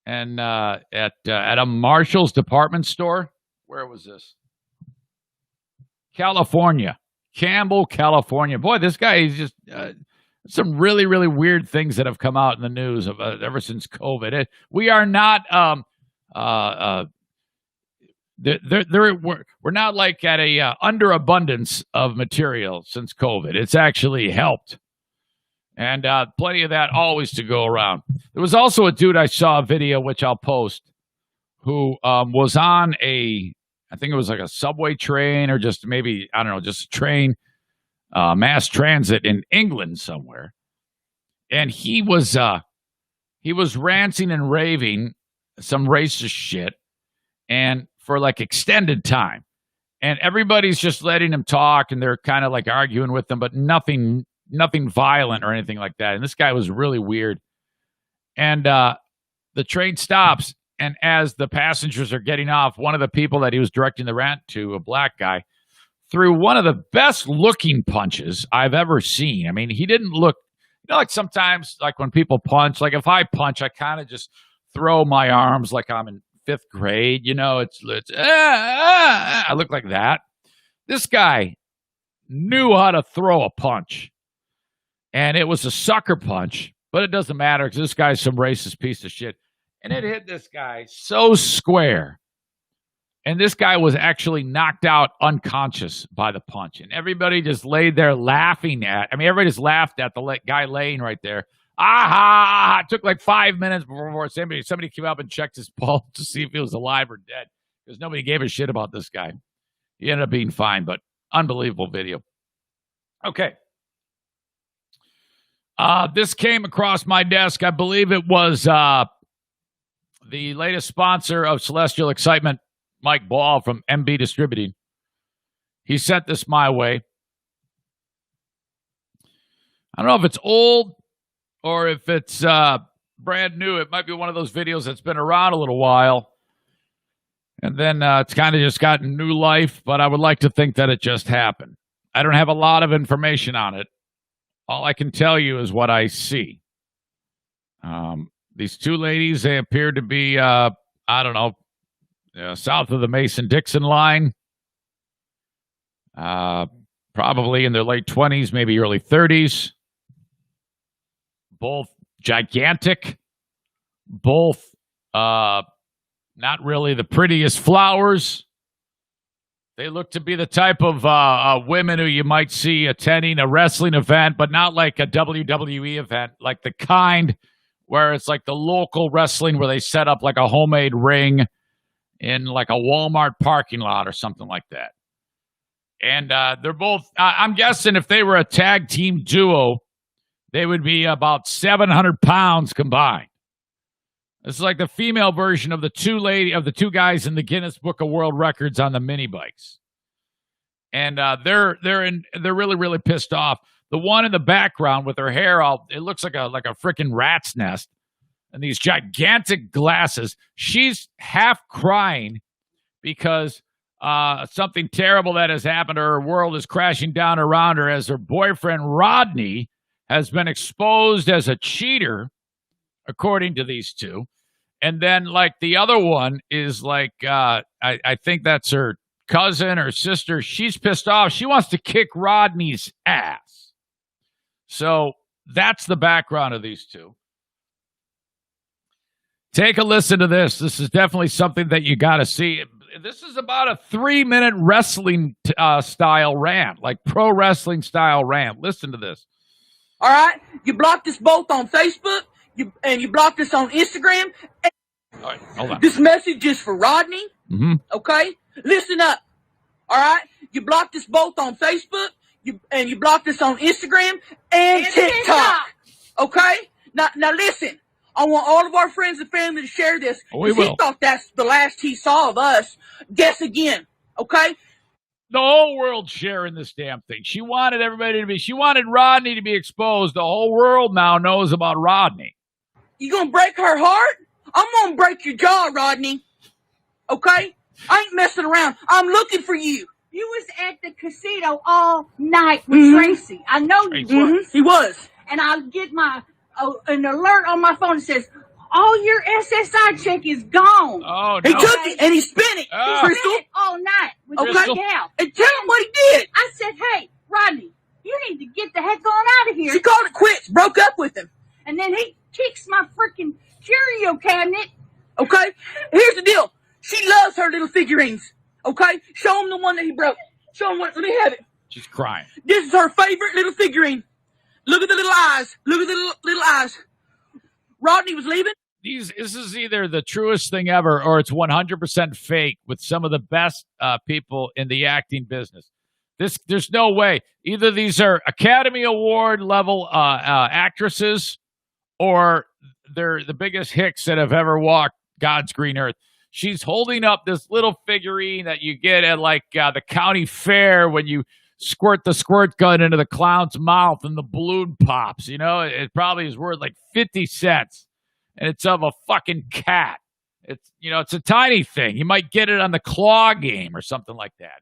and at a Marshall's department store? Where was this? California. Campbell, California. Boy, this guy is just... some really, really weird things that have come out in the news ever since COVID. We are not... we're not like at a underabundance of material since COVID. It's actually helped, and plenty of that always to go around. There was also a dude I saw a video, which I'll post, who was on I think it was like a subway train or just maybe, I don't know, just a train, mass transit in England somewhere, and he was ranting and raving some racist shit, and for like extended time, and everybody's just letting him talk, and they're kind of like arguing with him, but nothing violent or anything like that. And this guy was really weird. And the train stops, and as the passengers are getting off, one of the people that he was directing the rant to, a black guy, threw one of the best looking punches I've ever seen. I mean, he didn't look, like sometimes, like when people punch, like if I punch, I kind of just throw my arms like I'm in 5th grade, I look like that. This guy knew how to throw a punch, and it was a sucker punch, but it doesn't matter because this guy's some racist piece of shit, and it hit this guy so square, And this guy was actually knocked out unconscious by the punch. And everybody just laid there laughing everybody just laughed at the guy laying right there. Aha! It took like 5 minutes before somebody came up and checked his pulse to see if he was alive or dead. Because nobody gave a shit about this guy. He ended up being fine, but unbelievable video. Okay. This came across my desk. I believe it was the latest sponsor of Celestial Excitement, Mike Ball from MB Distributing. He sent this my way. I don't know if it's old or if it's brand new. It might be one of those videos that's been around a little while. And then it's kind of just gotten new life, but I would like to think that it just happened. I don't have a lot of information on it. All I can tell you is what I see. These two ladies, they appear to be, south of the Mason-Dixon line. Probably in their late 20s, maybe early 30s. Both gigantic. Both not really the prettiest flowers. They look to be the type of women who you might see attending a wrestling event, but not like a WWE event, like the kind where it's like the local wrestling where they set up like a homemade ring in like a Walmart parking lot or something like that. And they're both, I'm guessing if they were a tag team duo, they would be about 700 pounds combined. This is like the female version of the two guys in the Guinness Book of World Records on the mini bikes. And they're really, really pissed off. The one in the background with her hair it looks like a freaking rat's nest and these gigantic glasses. She's half crying because something terrible that has happened to her. Her world is crashing down around her as her boyfriend Rodney has been exposed as a cheater, according to these two. And then, like, the other one is like, I think that's her cousin or sister. She's pissed off. She wants to kick Rodney's ass. So that's the background of these two. Take a listen to this. This is definitely something that you got to see. This is about a 3-minute wrestling style rant, like pro wrestling style rant. Listen to this. All right? You blocked us both on Facebook. You blocked us on Instagram. All right, hold on. This message is for Rodney. Mm-hmm. Okay? Listen up. All right? You blocked us both on Facebook. You blocked us on Instagram and TikTok. Okay? Now listen. I want all of our friends and family to share this. We will. He thought that's the last he saw of us. Guess again. Okay? The whole world's sharing this damn thing. She wanted Rodney to be exposed. The whole world now knows about Rodney. You gonna break her heart? I'm gonna break your jaw, Rodney. Okay? I ain't messing around. I'm looking for you. You was at the casino all night with Tracy. I know you was. He was. And I get an alert on my phone that says, all your SSI check is gone. Oh, no. He took it and he spent it. He Crystal. spent it all night with Okay. your gal. And tell him what he did. I said, hey, Rodney, you need to get the heck on out of here. She called it quits, broke up with him. And then he kicks my freaking curio cabinet. Okay? Here's the deal. She loves her little figurines. Okay? Show him the one that he broke. Show him let me have it. She's crying. This is her favorite little figurine. Look at the little eyes. Look at the little eyes. Rodney was leaving. This is either the truest thing ever or it's 100% fake with some of the best people in the acting business. There's no way. Either these are Academy Award level actresses or they're the biggest hicks that have ever walked God's green earth. She's holding up this little figurine that you get at like the county fair when you squirt the squirt gun into the clown's mouth and the balloon pops. You know, it probably is worth like 50 cents. And it's of a fucking cat. It's a tiny thing. You might get it on the claw game or something like that.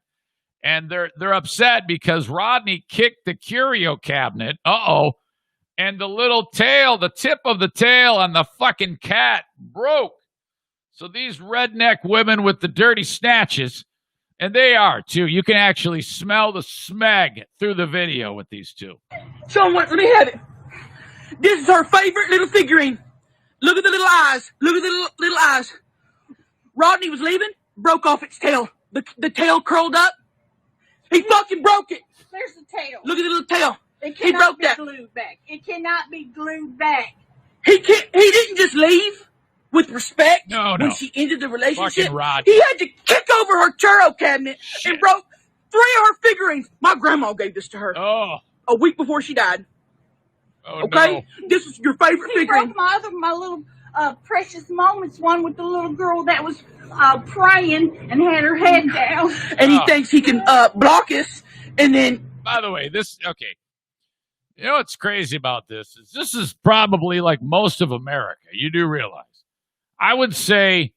And they're upset because Rodney kicked the curio cabinet. And the little tail, the tip of the tail on the fucking cat broke. So these redneck women with the dirty snatches, and they are too. You can actually smell the smeg through the video with these two. Show him let me have it. This is her favorite little figurine. Look at the little eyes. Look at the little eyes. Rodney was leaving. broke off its tail. The tail curled up. He fucking broke it. There's the tail. Look at the little tail. It He broke cannot be that. glued back. It cannot be glued back. He didn't just leave with respect No. when she ended the relationship. Fucking Rod. He had to kick over her churro cabinet and broke 3 of her figurines. My grandma gave this to her Oh. a week before she died. Oh, Okay? no. This is your favorite He figurine. broke my little precious moments one with the little girl that was praying and had her head down. And he Oh. thinks he can block us and then By the way, okay. You know what's crazy about this is probably like most of America. You do realize. I would say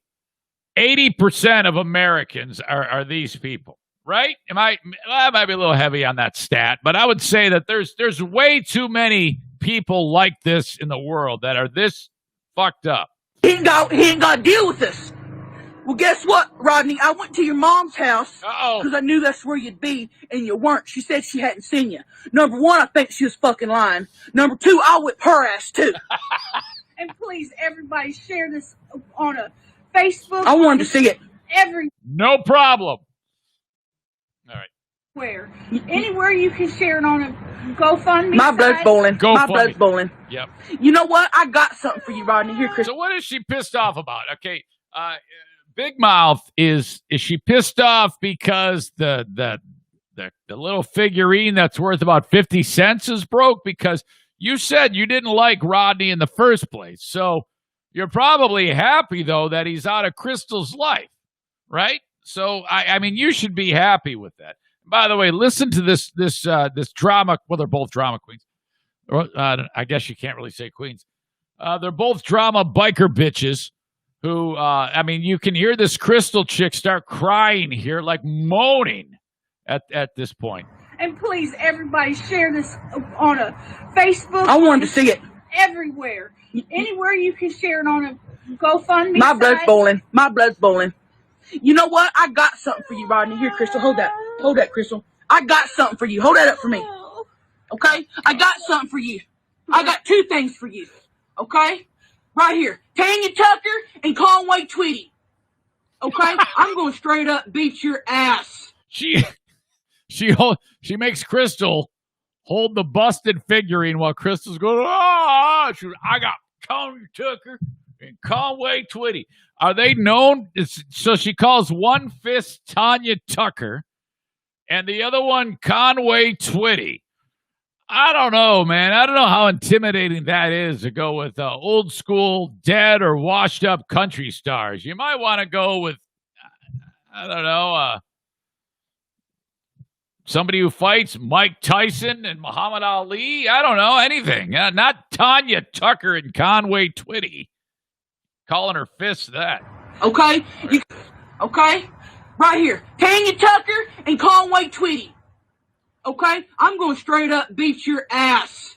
80% of Americans are these people, right? I might be a little heavy on that stat, but I would say that there's way too many people like this in the world that are this fucked up. he ain't got to deal with us. Well, guess what, Rodney? I went to your mom's house Uh-oh. because I knew that's where you'd be, and you weren't. She said she hadn't seen you. Number one, I think she was fucking lying. Number two, I'll whip her ass, too. And please, everybody, share this on a Facebook. I wanted to see it. Everywhere. No problem. All right. Anywhere you can share it on a GoFundMe. My blood's site. boiling. Go My funny. blood's boiling. Yep. You know what? I got something for you, Rodney. Here, Chris. So what is she pissed off about? Okay. Big Mouth is she pissed off because the little figurine that's worth about 50 cents is broke? Because you said you didn't like Rodney in the first place. So you're probably happy, though, that he's out of Crystal's life, right? So, I mean, you should be happy with that. By the way, listen to this drama. Well, they're both drama queens. I guess you can't really say queens. They're both drama biker bitches who, I mean, you can hear this Crystal chick start crying here, like moaning at this point. And please, everybody, share this on a Facebook. I wanted to see it. Everywhere. Anywhere you can share it on a GoFundMe. My blood's site. boiling. My blood's boiling. You know what? I got something for you, Rodney. Here, Crystal. Hold that. Hold that, Crystal. I got something for you. Hold that up for me. Okay? I got something for you. I got 2 things for you. Okay? Right here. Tanya Tucker and Conway Tweedy. Okay? I'm going to straight up beat your ass. She makes Crystal hold the busted figurine while Crystal's going, I got Conway Tucker and Conway Twitty. Are they known? So she calls one fist Tanya Tucker and the other one Conway Twitty. I don't know, man. I don't know how intimidating that is to go with old school, dead or washed up country stars. You might want to go with, I don't know, somebody who fights Mike Tyson and Muhammad Ali. I don't know, anything. Not Tanya Tucker and Conway Twitty. Calling her fist that. Okay? Okay? Right here. Tanya Tucker and Conway Tweedy. Okay? I'm going to straight up beat your ass.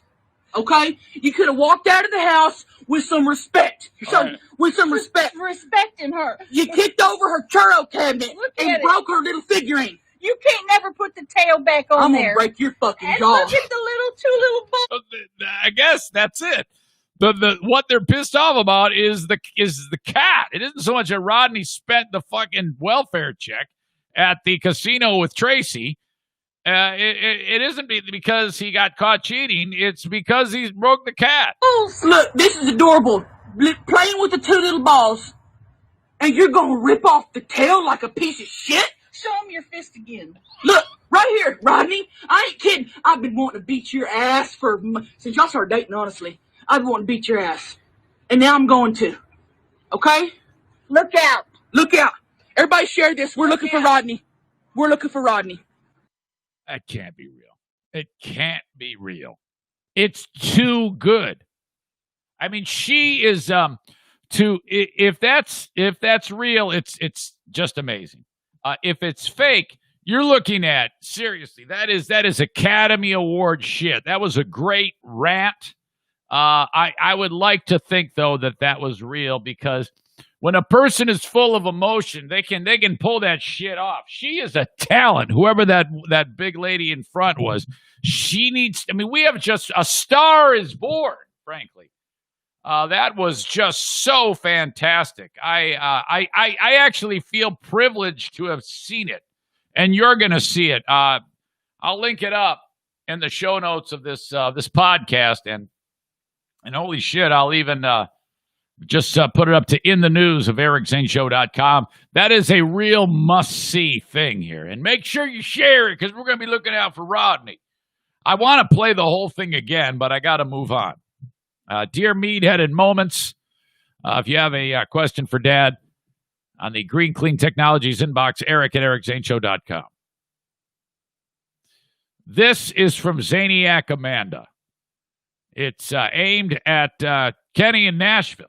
Okay? You could have walked out of the house with some respect. With some respect. Respecting her. You kicked over her churro cabinet Look and at it. broke her little figurine. You can't never put the tail back on I'm there. going to break your fucking And jaw. look at the 2 little balls. I guess that's it. The what they're pissed off about is the cat. It isn't so much that Rodney spent the fucking welfare check at the casino with Tracy. It isn't because he got caught cheating. It's because he broke the cat. Look, this is adorable. Playing with the 2 little balls. And you're going to rip off the tail like a piece of shit? Show him your fist again. Look, right here, Rodney. I ain't kidding. I've been wanting to beat your ass since y'all started dating, honestly. I've been wanting to beat your ass. And now I'm going to. Okay? Look out. Look out. Everybody share this. We're looking for Rodney. We're looking for Rodney. That can't be real. It can't be real. It's too good. I mean, she is if that's real, it's just amazing. If it's fake, you're looking at, seriously, that is Academy Award shit. That was a great rant. I would like to think, though, that was real, because when a person is full of emotion, they can pull that shit off. She is a talent, whoever that big lady in front was. She needs, I mean, we have just, a star is born, frankly. That was just so fantastic. I actually feel privileged to have seen it, and you're going to see it. I'll link it up in the show notes of this podcast, and holy shit, I'll even just put it up to in the news of ericzaneshow.com. That is a real must-see thing here, and make sure you share it because we're going to be looking out for Rodney. I want to play the whole thing again, but I got to move on. Dear Meat-Headed Moments, if you have a question for Dad on the Green Clean Technologies inbox, Eric at ericzaneshow.com. This is from Zaniac Amanda. It's aimed at Kenny in Nashville.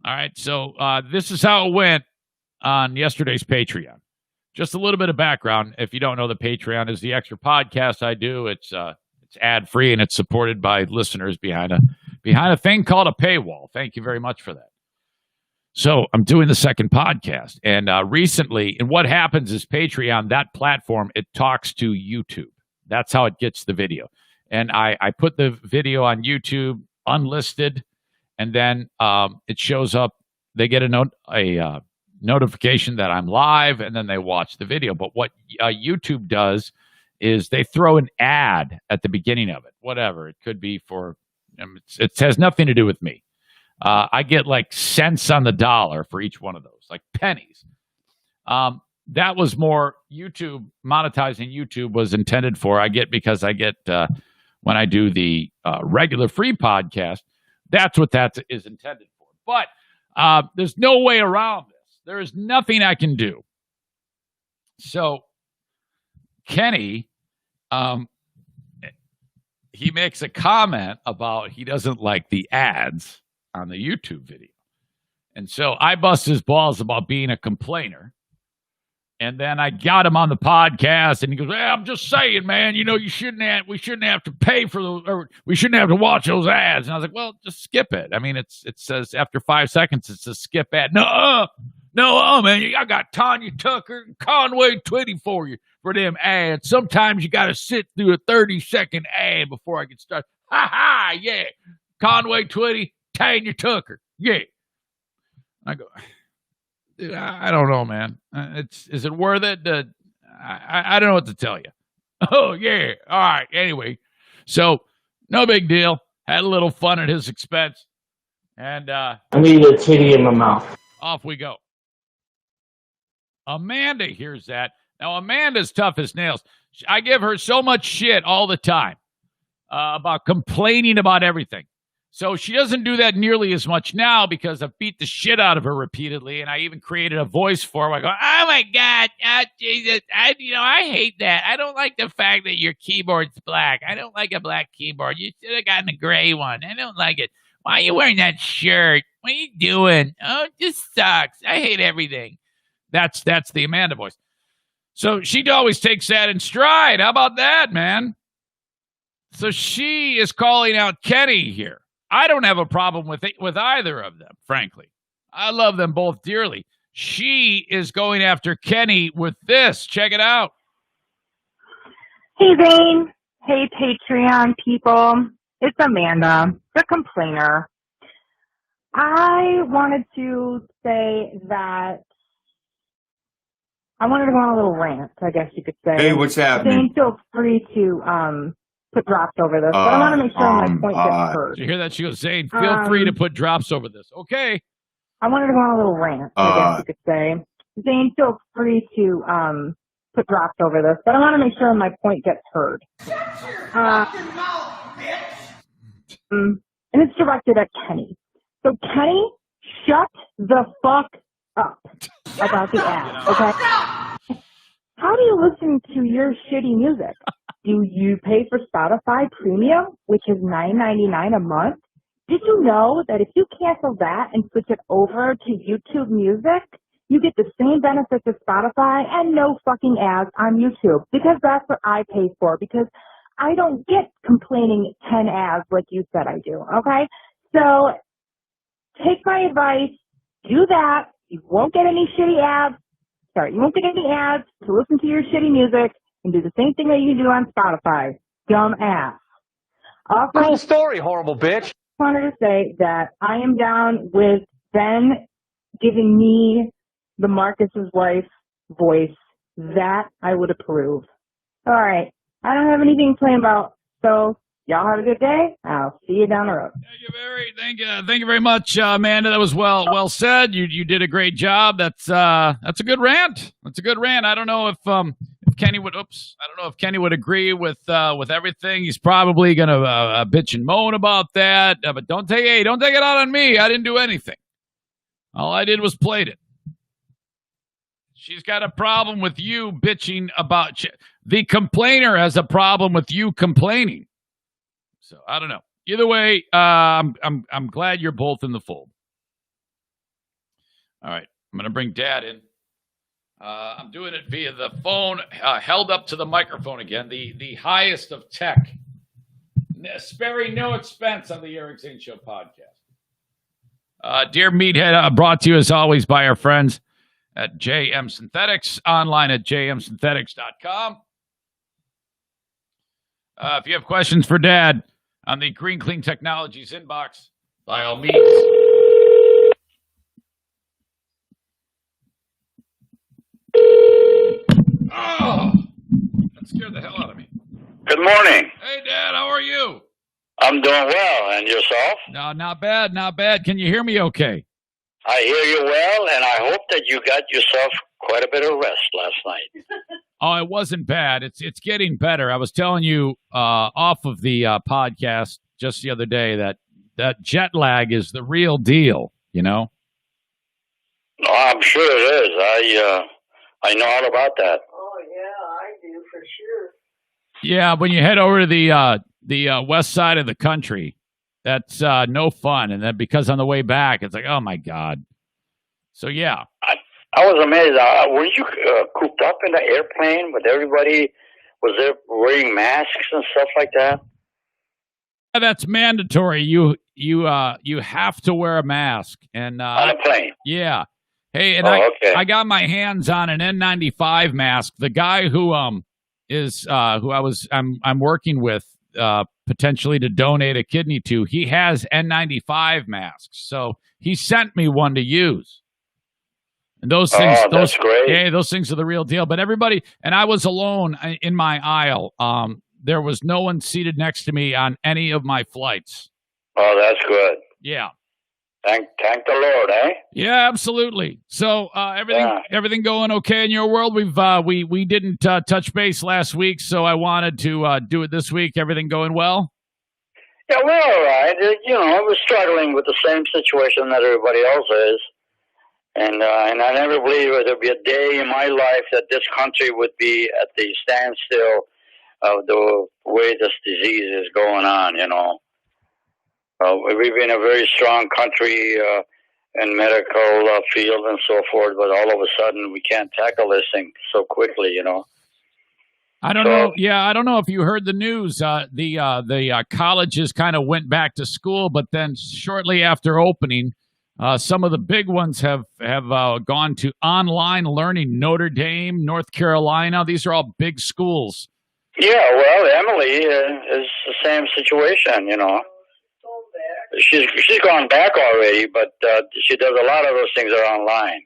All right, so this is how it went on yesterday's Patreon. Just a little bit of background. If you don't know, the Patreon is the extra podcast I do. It's ad-free, and it's supported by listeners behind a thing called a paywall. Thank you very much for that. So I'm doing the second podcast, and recently, and what happens is Patreon, that platform, it talks to YouTube. That's how it gets the video. And I put the video on YouTube unlisted, and then it shows up. They get a notification that I'm live, and then they watch the video. But what YouTube does is they throw an ad at the beginning of it. Whatever. It could be for, it has nothing to do with me. I get like cents on the dollar for each one of those, like pennies. That was more YouTube, monetizing YouTube was intended for. I get because I get, when I do the regular free podcast, that's what that is intended for. But there's no way around this. There is nothing I can do. So Kenny, he makes a comment about he doesn't like the ads on the YouTube video. And so I bust his balls about being a complainer. And then I got him on the podcast, and he goes, I'm just saying, man, we shouldn't have to pay for those, or we shouldn't have to watch those ads. And I was like, well, just skip it. I mean, it says after 5 seconds, it's a skip ad. No, man, I got Tanya Tucker and Conway Twitty for you for them ads. Sometimes you got to sit through a 30-second ad before I can start. Ha, yeah. Conway Twitty, Tanya Tucker, yeah. I go, dude, I don't know, man. Is it worth it? I don't know what to tell you. Oh, yeah. All right. Anyway, so no big deal. Had a little fun at his expense. And I need a titty in my mouth. Off we go. Amanda hears that. Now, Amanda's tough as nails. I give her so much shit all the time about complaining about everything. So she doesn't do that nearly as much now because I've beat the shit out of her repeatedly, and I even created a voice for her. I go, oh my God, Jesus, I hate that. I don't like the fact that your keyboard's black. I don't like a black keyboard. You should have gotten a gray one. I don't like it. Why are you wearing that shirt? What are you doing? Oh, it just sucks. I hate everything. That's the Amanda voice. So she always takes that in stride. How about that, man? So she is calling out Kenny here. I don't have a problem with either of them, frankly. I love them both dearly. She is going after Kenny with this. Check it out. Hey, Zane. Hey, Patreon people. It's Amanda, the complainer. I wanted to say that I wanted to go on a little rant, I guess you could say. Hey, what's happening? Zane, feel free to put drops over this, but I want to make sure my point gets heard. Did you hear that? She goes, Zane, feel free to put drops over this. Okay. I wanted to go on a little rant, I guess you could say. Zane, feel free to put drops over this, but I want to make sure my point gets heard. And it's directed at Kenny. So Kenny, shut the fuck up about the ad, okay? How do you listen to your shitty music? Do you pay for Spotify Premium, which is $9.99 a month? Did you know that if you cancel that and switch it over to YouTube Music, you get the same benefits as Spotify and no fucking ads on YouTube? Because that's what I pay for, because I don't get complaining 10 ads like you said I do, okay? So take my advice, do that. You won't get any shitty ads. Sorry, you won't get any ads to listen to your shitty music and do the same thing that you do on Spotify. Dumb ass. Cool story, horrible bitch. wanted to say that I am down with Ben giving me the Marcus's wife voice. That I would approve. All right. I don't have anything to complain about, so y'all have a good day. I'll see you down the road. Thank you very much, Amanda. That was well said. You did a great job. That's a good rant. That's a good rant. I don't know if Kenny would. I don't know if Kenny would agree with everything. He's probably gonna bitch and moan about that. But don't take it out on me. I didn't do anything. All I did was played it. She's got a problem with you bitching about the complainer has a problem with you complaining. So I don't know. Either way, I'm glad you're both in the fold. All right, I'm gonna bring Dad in. I'm doing it via the phone, held up to the microphone again. The highest of tech, sparing no expense on the Eric Zane Show podcast. Dear Meathead, brought to you as always by our friends at JM Synthetics, online at jmsynthetics.com. If you have questions for Dad on the Green Clean Technologies inbox, by all means. Oh, that scared the hell out of me. Good morning. Hey, Dad, how are you? I'm doing well. And yourself? No, not bad, not bad. Can you hear me okay? I hear you well, and I hope that you got yourself quite a bit of rest last night. Oh, it wasn't bad. It's getting better. I was telling you off of the podcast just the other day that jet lag is the real deal, you know? Oh, I'm sure it is. I know all about that. Oh, yeah, I do for sure. Yeah, when you head over to the west side of the country, that's no fun. And then because on the way back, it's like, oh, my God. So, yeah. I was amazed. Were you cooped up in the airplane with everybody? Was there wearing masks and stuff like that? Yeah, that's mandatory. You have to wear a mask. And on a plane? Yeah. Hey, and okay. I got my hands on an N95 mask. The guy who I'm working with potentially to donate a kidney to, he has N95 masks. So he sent me one to use. And those things, that's great. Yeah, those things are the real deal. But everybody, and I was alone in my aisle. There was no one seated next to me on any of my flights. Oh, that's good. Yeah. Thank the Lord, eh? Yeah, absolutely. So everything going okay in your world? We didn't touch base last week, so I wanted to do it this week. Everything going well? Yeah, we're all right. We're struggling with the same situation that everybody else is. And I never believe there'd be a day in my life that this country would be at the standstill of the way this disease is going on, you know. We've been a very strong country in medical field and so forth, but all of a sudden we can't tackle this thing so quickly, you know. I don't know. Yeah, I don't know if you heard the news. The colleges kind of went back to school, but then shortly after opening, some of the big ones have gone to online learning. Notre Dame, North Carolina, these are all big schools. Yeah, well, Emily is the same situation, you know. She's gone back already, but she does a lot of those things are online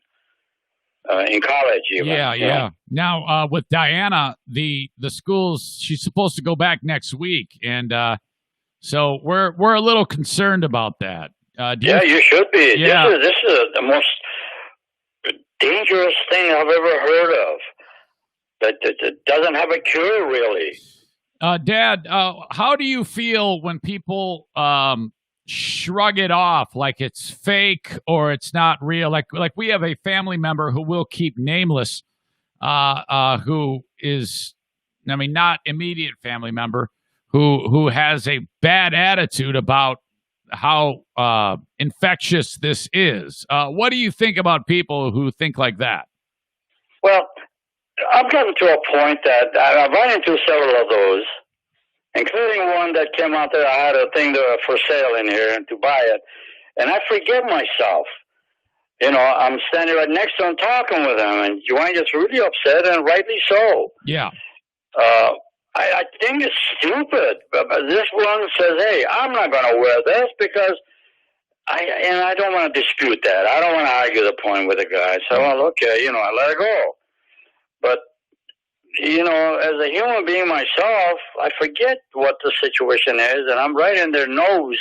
in college. Even, yeah. Now with Diana, the schools, she's supposed to go back next week, and so we're a little concerned about that. You should be. Yeah. This is the most dangerous thing I've ever heard of. That doesn't have a cure, really. Dad, how do you feel when people shrug it off like it's fake or it's not real? Like we have a family member who will keep nameless, who is, not immediate family member, who has a bad attitude about how infectious this is. What do you think about people who think like that? Well, I've gotten to a point that I've run into several of those, including one that came out there. I had a thing for sale in here and to buy it, and I forget myself. I'm standing right next to him talking with him, and Joanne gets really upset, and rightly so. Yeah. I think it's stupid. But this one says, hey, I'm not going to wear this because I don't want to dispute that. I don't want to argue the point with the guy. So, well, okay, I let it go. But, as a human being myself, I forget what the situation is, and I'm right in their nose.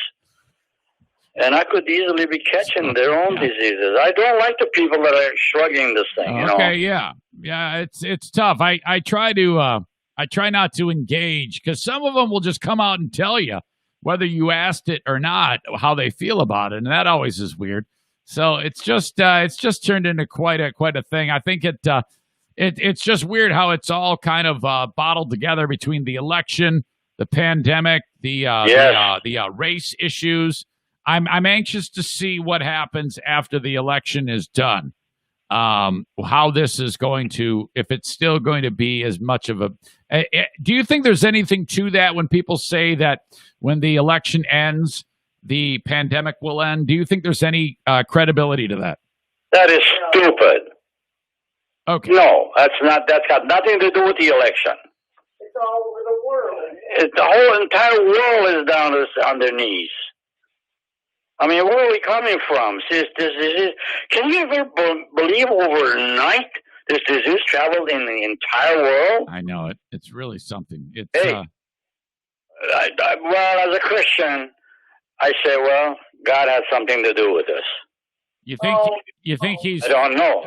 And I could easily be catching their own diseases. I don't like the people that are shrugging this thing, Okay, yeah. It's tough. I try not to engage because some of them will just come out and tell you whether you asked it or not how they feel about it, and that always is weird. So it's just turned into quite a thing. I think it's just weird how it's all kind of bottled together between the election, the pandemic, the race issues. I'm anxious to see what happens after the election is done. How this is going to, if it's still going to be as much of a. Do you think there's anything to that when people say that when the election ends, the pandemic will end? Do you think there's any credibility to that? That is stupid. Okay. No, that's not. That's got nothing to do with the election. It's all over the world. The whole entire world is down on their knees. I mean, where are we coming from? Can you ever believe overnight this disease traveled in the entire world? I know it. It's really something. It's, well, as a Christian, I say, well, God has something to do with this. You think he's? I don't know.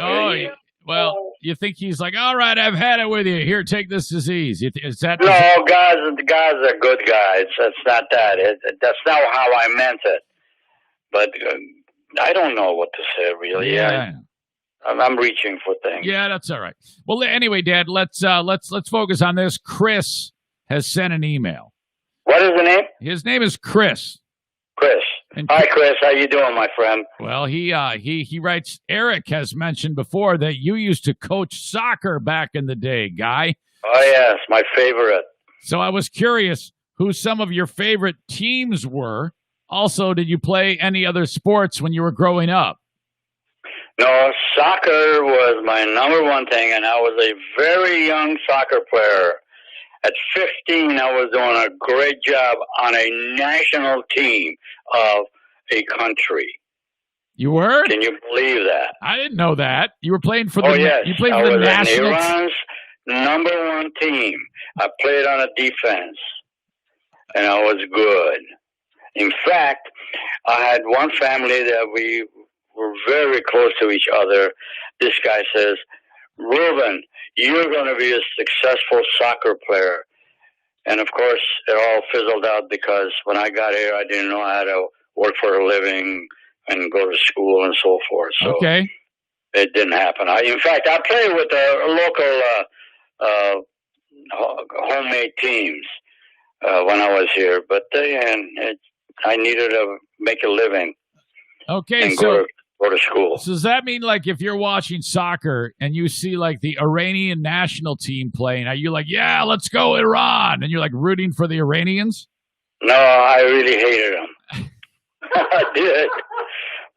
You think he's like, all right, I've had it with you. Here, take this disease. Is that? No, God's a good guy. It's not that. That's not how I meant it. But I don't know what to say, really. Yeah. I'm reaching for things. Yeah, that's all right. Well, anyway, Dad, let's focus on this. Chris has sent an email. What is the name? His name is Chris. Chris. Hi, Chris. How you doing, my friend? Well, he writes. Eric has mentioned before that you used to coach soccer back in the day, Guy. Oh yes, my favorite. So I was curious who some of your favorite teams were. Also, did you play any other sports when you were growing up? No, soccer was my number one thing, and I was a very young soccer player. At 15, I was doing a great job on a national team of a country. You were? Can you believe that? I didn't know that. You were playing for the. Oh yes, you played for the national. Iran's number one team. I played on a defense, and I was good. In fact, I had one family that we were very close to each other. This guy says, Reuben, you're going to be a successful soccer player. And, of course, it all fizzled out because when I got here, I didn't know how to work for a living and go to school and so forth. So okay. It didn't happen. In fact, I played with local homemade teams when I was here. But I needed to make a living. Okay, and so go to school. So does that mean, like, if you're watching soccer and you see, like, the Iranian national team playing, are you like, yeah, let's go Iran? And you're, like, rooting for the Iranians? No, I really hated them. I did.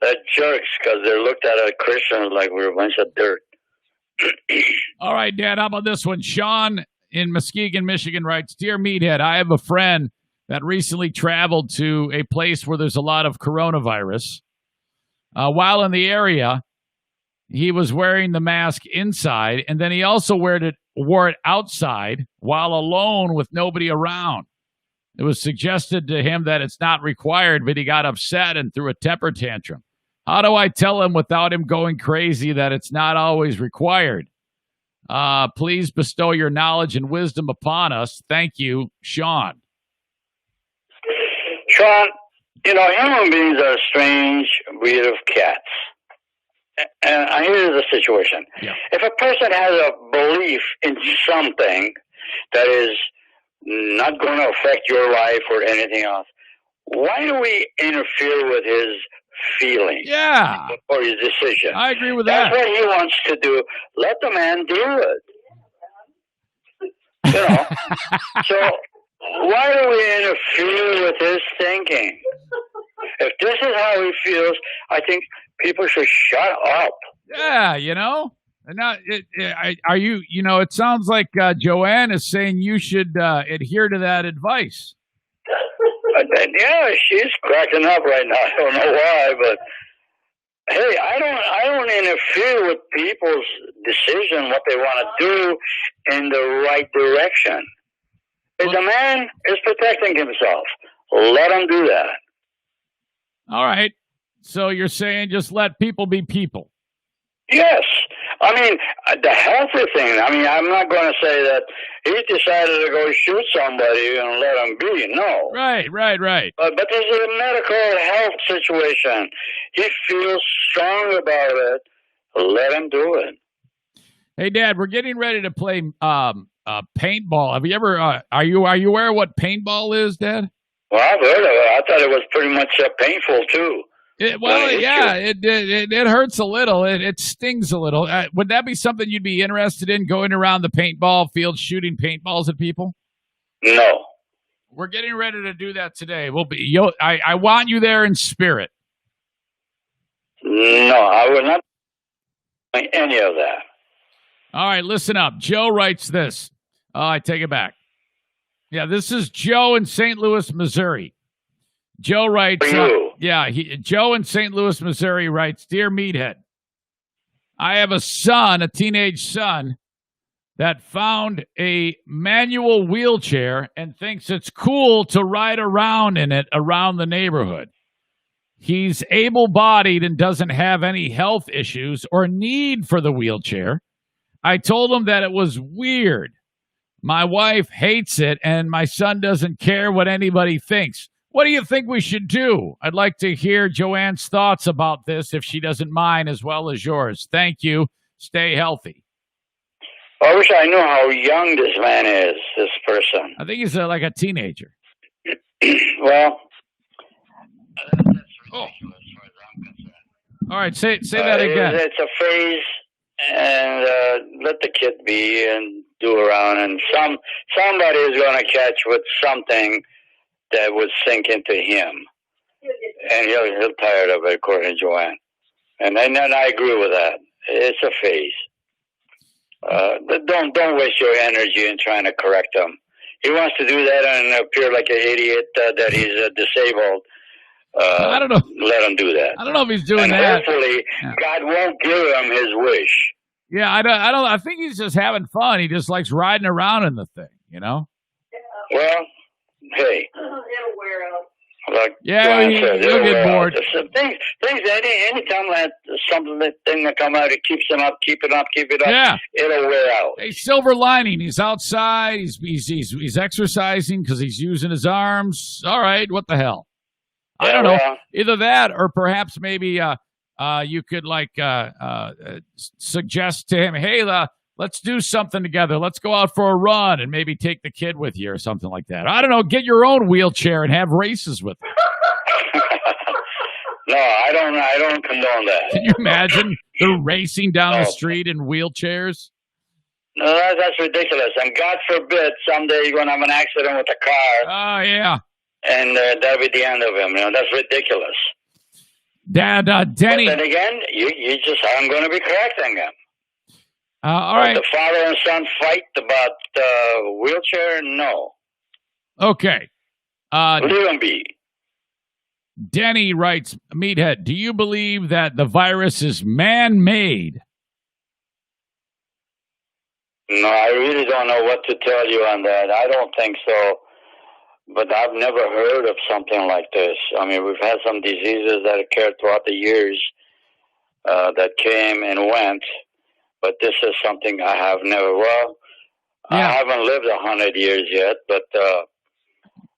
They're jerks because they're looked at as Christians like we're a bunch of dirt. All right, Dad, how about this one? Sean in Muskegon, Michigan writes, Dear Meathead, I have a friend that recently traveled to a place where there's a lot of coronavirus. While in the area, he was wearing the mask inside, and then he also wore it outside while alone with nobody around. It was suggested to him that it's not required, but he got upset and threw a temper tantrum. How do I tell him without him going crazy that it's not always required? Please bestow your knowledge and wisdom upon us. Thank you, Sean. Sean, human beings are a strange breed of cats. And here's the situation. Yeah. If a person has a belief in something that is not going to affect your life or anything else, why do we interfere with his feeling? Yeah. Or his decision? I agree with that. That's what he wants to do. Let the man do it. So why do we interfere with his thinking? If this is how he feels, I think people should shut up. Yeah, Now, are you? You know, it sounds like Joanne is saying you should adhere to that advice. Yeah, she's cracking up right now. I don't know why, but hey, I don't interfere with people's decision what they want to do in the right direction. If the man is protecting himself, let him do that. All right. So you're saying just let people be people. Yes. I mean, the healthy thing, I mean, I'm not going to say that he decided to go shoot somebody and let him be. No. Right. But this is a medical health situation. He feels strong about it. Let him do it. Hey, Dad, we're getting ready to play paintball. Have you ever? Are you aware of what paintball is, Dad? Well, I've heard of it. I thought it was pretty much painful too. It hurts a little. It stings a little. Would that be something you'd be interested in, going around the paintball field shooting paintballs at people? No. We're getting ready to do that today. I want you there in spirit. No, I would not do any of that. All right, listen up. Joe writes this. Oh, I take it back. Yeah, this is Joe in St. Louis, Missouri. Joe writes, Joe in St. Louis, Missouri writes, Dear Meathead, I have a teenage son, that found a manual wheelchair and thinks it's cool to ride around in it around the neighborhood. He's able-bodied and doesn't have any health issues or need for the wheelchair. I told him that it was weird. My wife hates it, and my son doesn't care what anybody thinks. What do you think we should do? I'd like to hear Joanne's thoughts about this, if she doesn't mind, as well as yours. Thank you. Stay healthy. I wish I knew how young this man is, this person. I think he's like a teenager. Well, all right, say that again. It's a phase, and let the kid be and do around, and somebody is going to catch with something that would sink into him, and he'll tired of it, according to Joanne. And I agree with that. It's a phase. Don't waste your energy in trying to correct him. He wants to do that and appear like an idiot that he's disabled. I don't know. Let him do that. I don't know if he's doing and that. Hopefully, God won't give him his wish. Yeah, I don't. I think he's just having fun. He just likes riding around in the thing, you know. Well, hey. It'll wear out. Like he'll get bored. Things. Anytime that something that come out, it keeps him up, keep it up. Yeah, it'll wear out. Hey, silver lining. He's outside. He's exercising because he's using his arms. All right, what the hell? I don't know. Either that, or perhaps maybe you could suggest to him, hey, let's do something together. Let's go out for a run and maybe take the kid with you or something like that. I don't know. Get your own wheelchair and have races with it. No, I don't condone that. Can you imagine the racing down the street in wheelchairs? No, that's ridiculous. And God forbid someday you're going to have an accident with a car. Oh, yeah. And that'll be the end of him. That's ridiculous. Dad, Denny. But then again, I'm going to be correcting him. All right. The father and son fight about wheelchair? No. Okay. Leave him be. Denny writes, Meathead, do you believe that the virus is man-made? No, I really don't know what to tell you on that. I don't think so. But I've never heard of something like this. I mean, we've had some diseases that occurred throughout the years that came and went. But this is something I have never. I haven't lived 100 years yet, but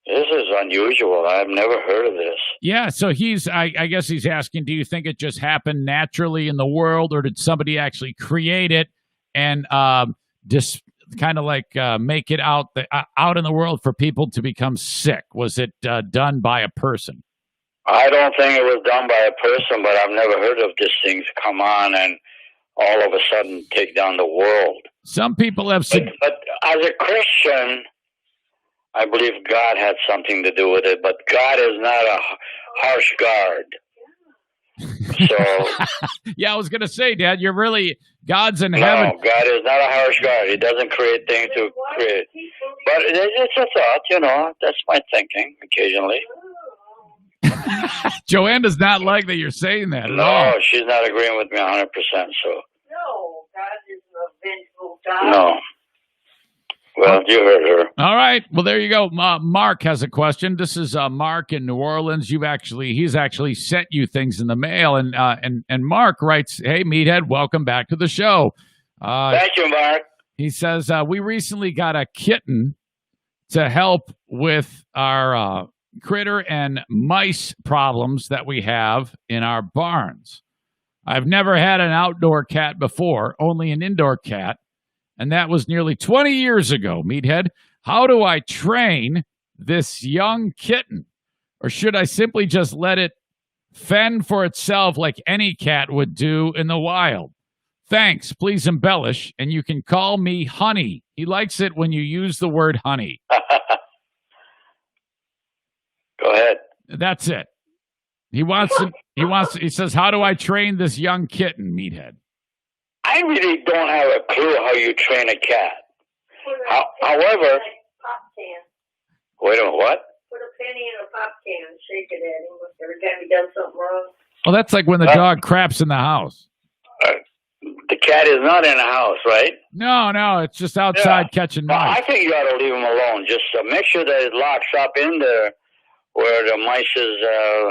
this is unusual. I've never heard of this. Yeah, so I guess he's asking, do you think it just happened naturally in the world, or did somebody actually create it and just kind of make it out in the world for people to become sick? Was it done by a person? I don't think it was done by a person, but I've never heard of these things come on and all of a sudden take down the world. Some people have said... But as a Christian, I believe God had something to do with it, but God is not a harsh guard. So... Yeah, I was going to say, Dad, you're God's in No, heaven. God is not a harsh God. He doesn't create things to create. But it's a thought, you know. That's my thinking occasionally. Joanne does not like that you're saying that at all. No, she's not agreeing with me 100%. So. No, God is a vengeful God. No. Well, you heard her. All right. Well, there you go. Mark has a question. This is Mark in New Orleans. He's actually sent you things in the mail, and Mark writes, "Hey, Meathead, welcome back to the show." Thank you, Mark. He says we recently got a kitten to help with our critter and mice problems that we have in our barns. I've never had an outdoor cat before, only an indoor cat. And that was nearly 20 years ago, Meathead. How do I train this young kitten? Or should I simply just let it fend for itself like any cat would do in the wild? Thanks. Please embellish, and you can call me Honey. He likes it when you use the word honey. Go ahead. That's it. He says, how do I train this young kitten, Meathead? I really don't have a clue how you train a cat. However, pop can. Wait a minute, what? Put a penny in a pop can and shake it at him every time he does something wrong. Well, that's like when the dog craps in the house. The cat is not in the house, right? No, it's just outside catching mice. I think you ought to leave him alone. Just make sure that it locks up in there where the mice is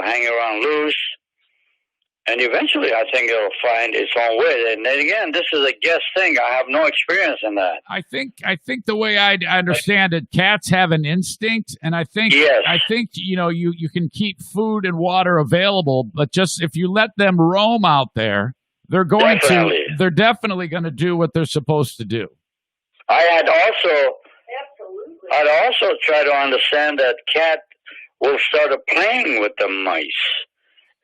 hanging around loose. And eventually, I think it'll find its own way. And then again, this is a guess thing. I have no experience in that. I think the way I understand it, cats have an instinct, and I think you can keep food and water available, but just if you let them roam out there, they're definitely going to do what they're supposed to do. I'd also try to understand that cat will start playing with the mice.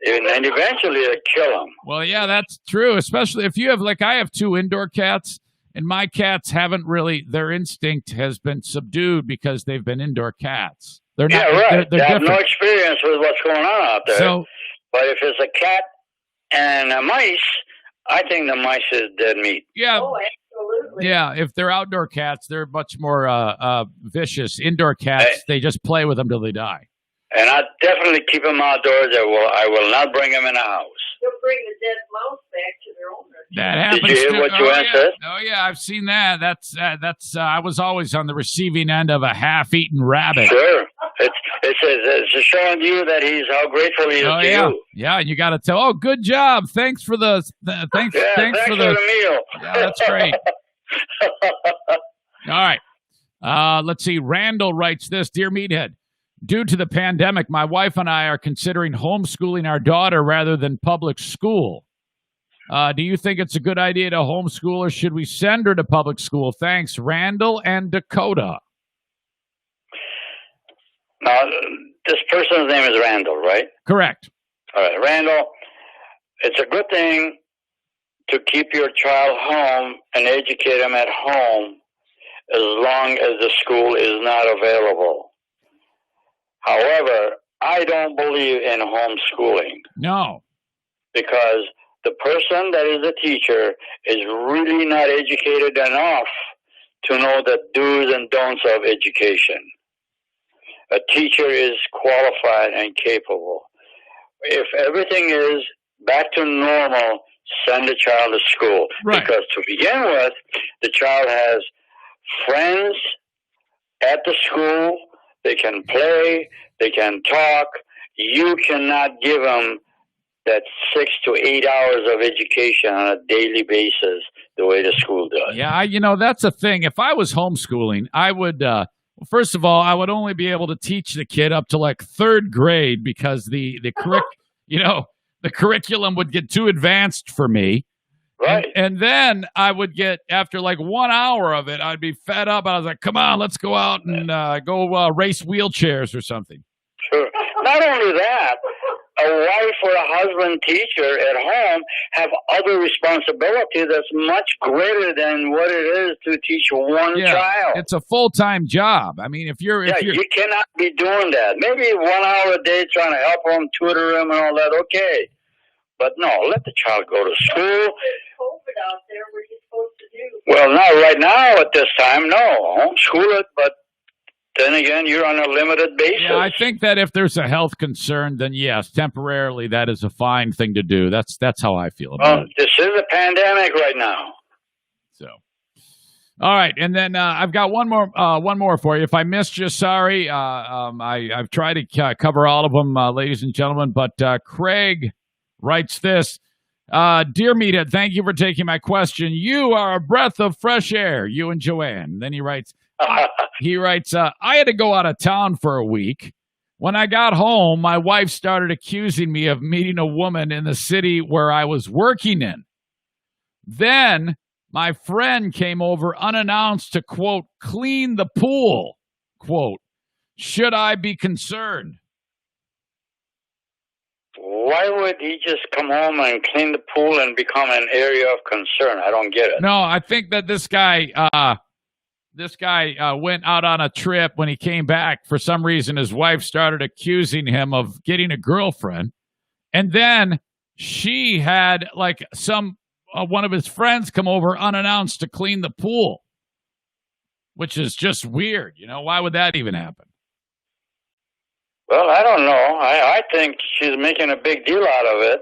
And eventually they kill them. Well, yeah, that's true. Especially if you have, I have 2 indoor cats, and my cats haven't really, their instinct has been subdued because they've been indoor cats. They're not, right. They're they have different. no experience with what's going on out there. But if it's a cat and a mice, I think the mice is dead meat. Yeah. Oh, absolutely. Yeah, if they're outdoor cats, they're much more vicious. Indoor cats, they just play with them till they die. And I definitely keep them outdoors. I will not bring them in the house. You'll bring the dead mouse back to their owner. That happens. Did you hear what Joanne said? Oh yeah, I've seen that. That's. I was always on the receiving end of a half-eaten rabbit. Sure, it's showing you that how grateful he is to you. Yeah, and you got to tell. Oh, good job. Thanks for the thanks for the meal. Yeah, that's great. All right. Let's see. Randall writes this, Dear Meathead. Due to the pandemic, my wife and I are considering homeschooling our daughter rather than public school. Do you think it's a good idea to homeschool, or should we send her to public school? Thanks, Randall and Dakota. Now, this person's name is Randall, right? Correct. All right, Randall, it's a good thing to keep your child home and educate them at home as long as the school is not available. However, I don't believe in homeschooling. No. Because the person that is a teacher is really not educated enough to know the do's and don'ts of education. A teacher is qualified and capable. If everything is back to normal, send the child to school. Right. Because to begin with, the child has friends at the school. They can play, they can talk. You cannot give them that 6 to 8 hours of education on a daily basis the way the school does. Yeah, that's a thing. If I was homeschooling, I would, first of all, I would only be able to teach the kid up to 3rd grade because the curriculum would get too advanced for me. Right. And then I would get, after 1 hour of it, I'd be fed up. I was like, come on, let's go out and go race wheelchairs or something. Sure. Not only that, a wife or a husband teacher at home have other responsibility that's much greater than what it is to teach one child. It's a full-time job. I mean, if you're you cannot be doing that. Maybe 1 hour a day trying to help them, tutor them and all that, okay. But no, let the child go to school. There's COVID out there. What are you supposed to do? Well, not right now at this time, no. Homeschool it, but then again, you're on a limited basis. Yeah, I think that if there's a health concern, then yes, temporarily that is a fine thing to do. That's how I feel about it. This is a pandemic right now. So, all right, and then I've got one more for you. If I missed you, sorry. I've tried to cover all of them, ladies and gentlemen. But Craig writes this. Dear Meathead, thank you for taking my question. You are a breath of fresh air, you and Joanne. Then he writes, I had to go out of town for a week. When I got home, my wife started accusing me of meeting a woman in the city where I was working in. Then my friend came over unannounced to, quote, clean the pool, quote. Should I be concerned? Why would he just come home and clean the pool and become an area of concern? I don't get it. No, I think that this guy went out on a trip. When he came back, for some reason, his wife started accusing him of getting a girlfriend. And then she had like one of his friends come over unannounced to clean the pool, which is just weird. You know, why would that even happen? Well, I don't know. I think she's making a big deal out of it.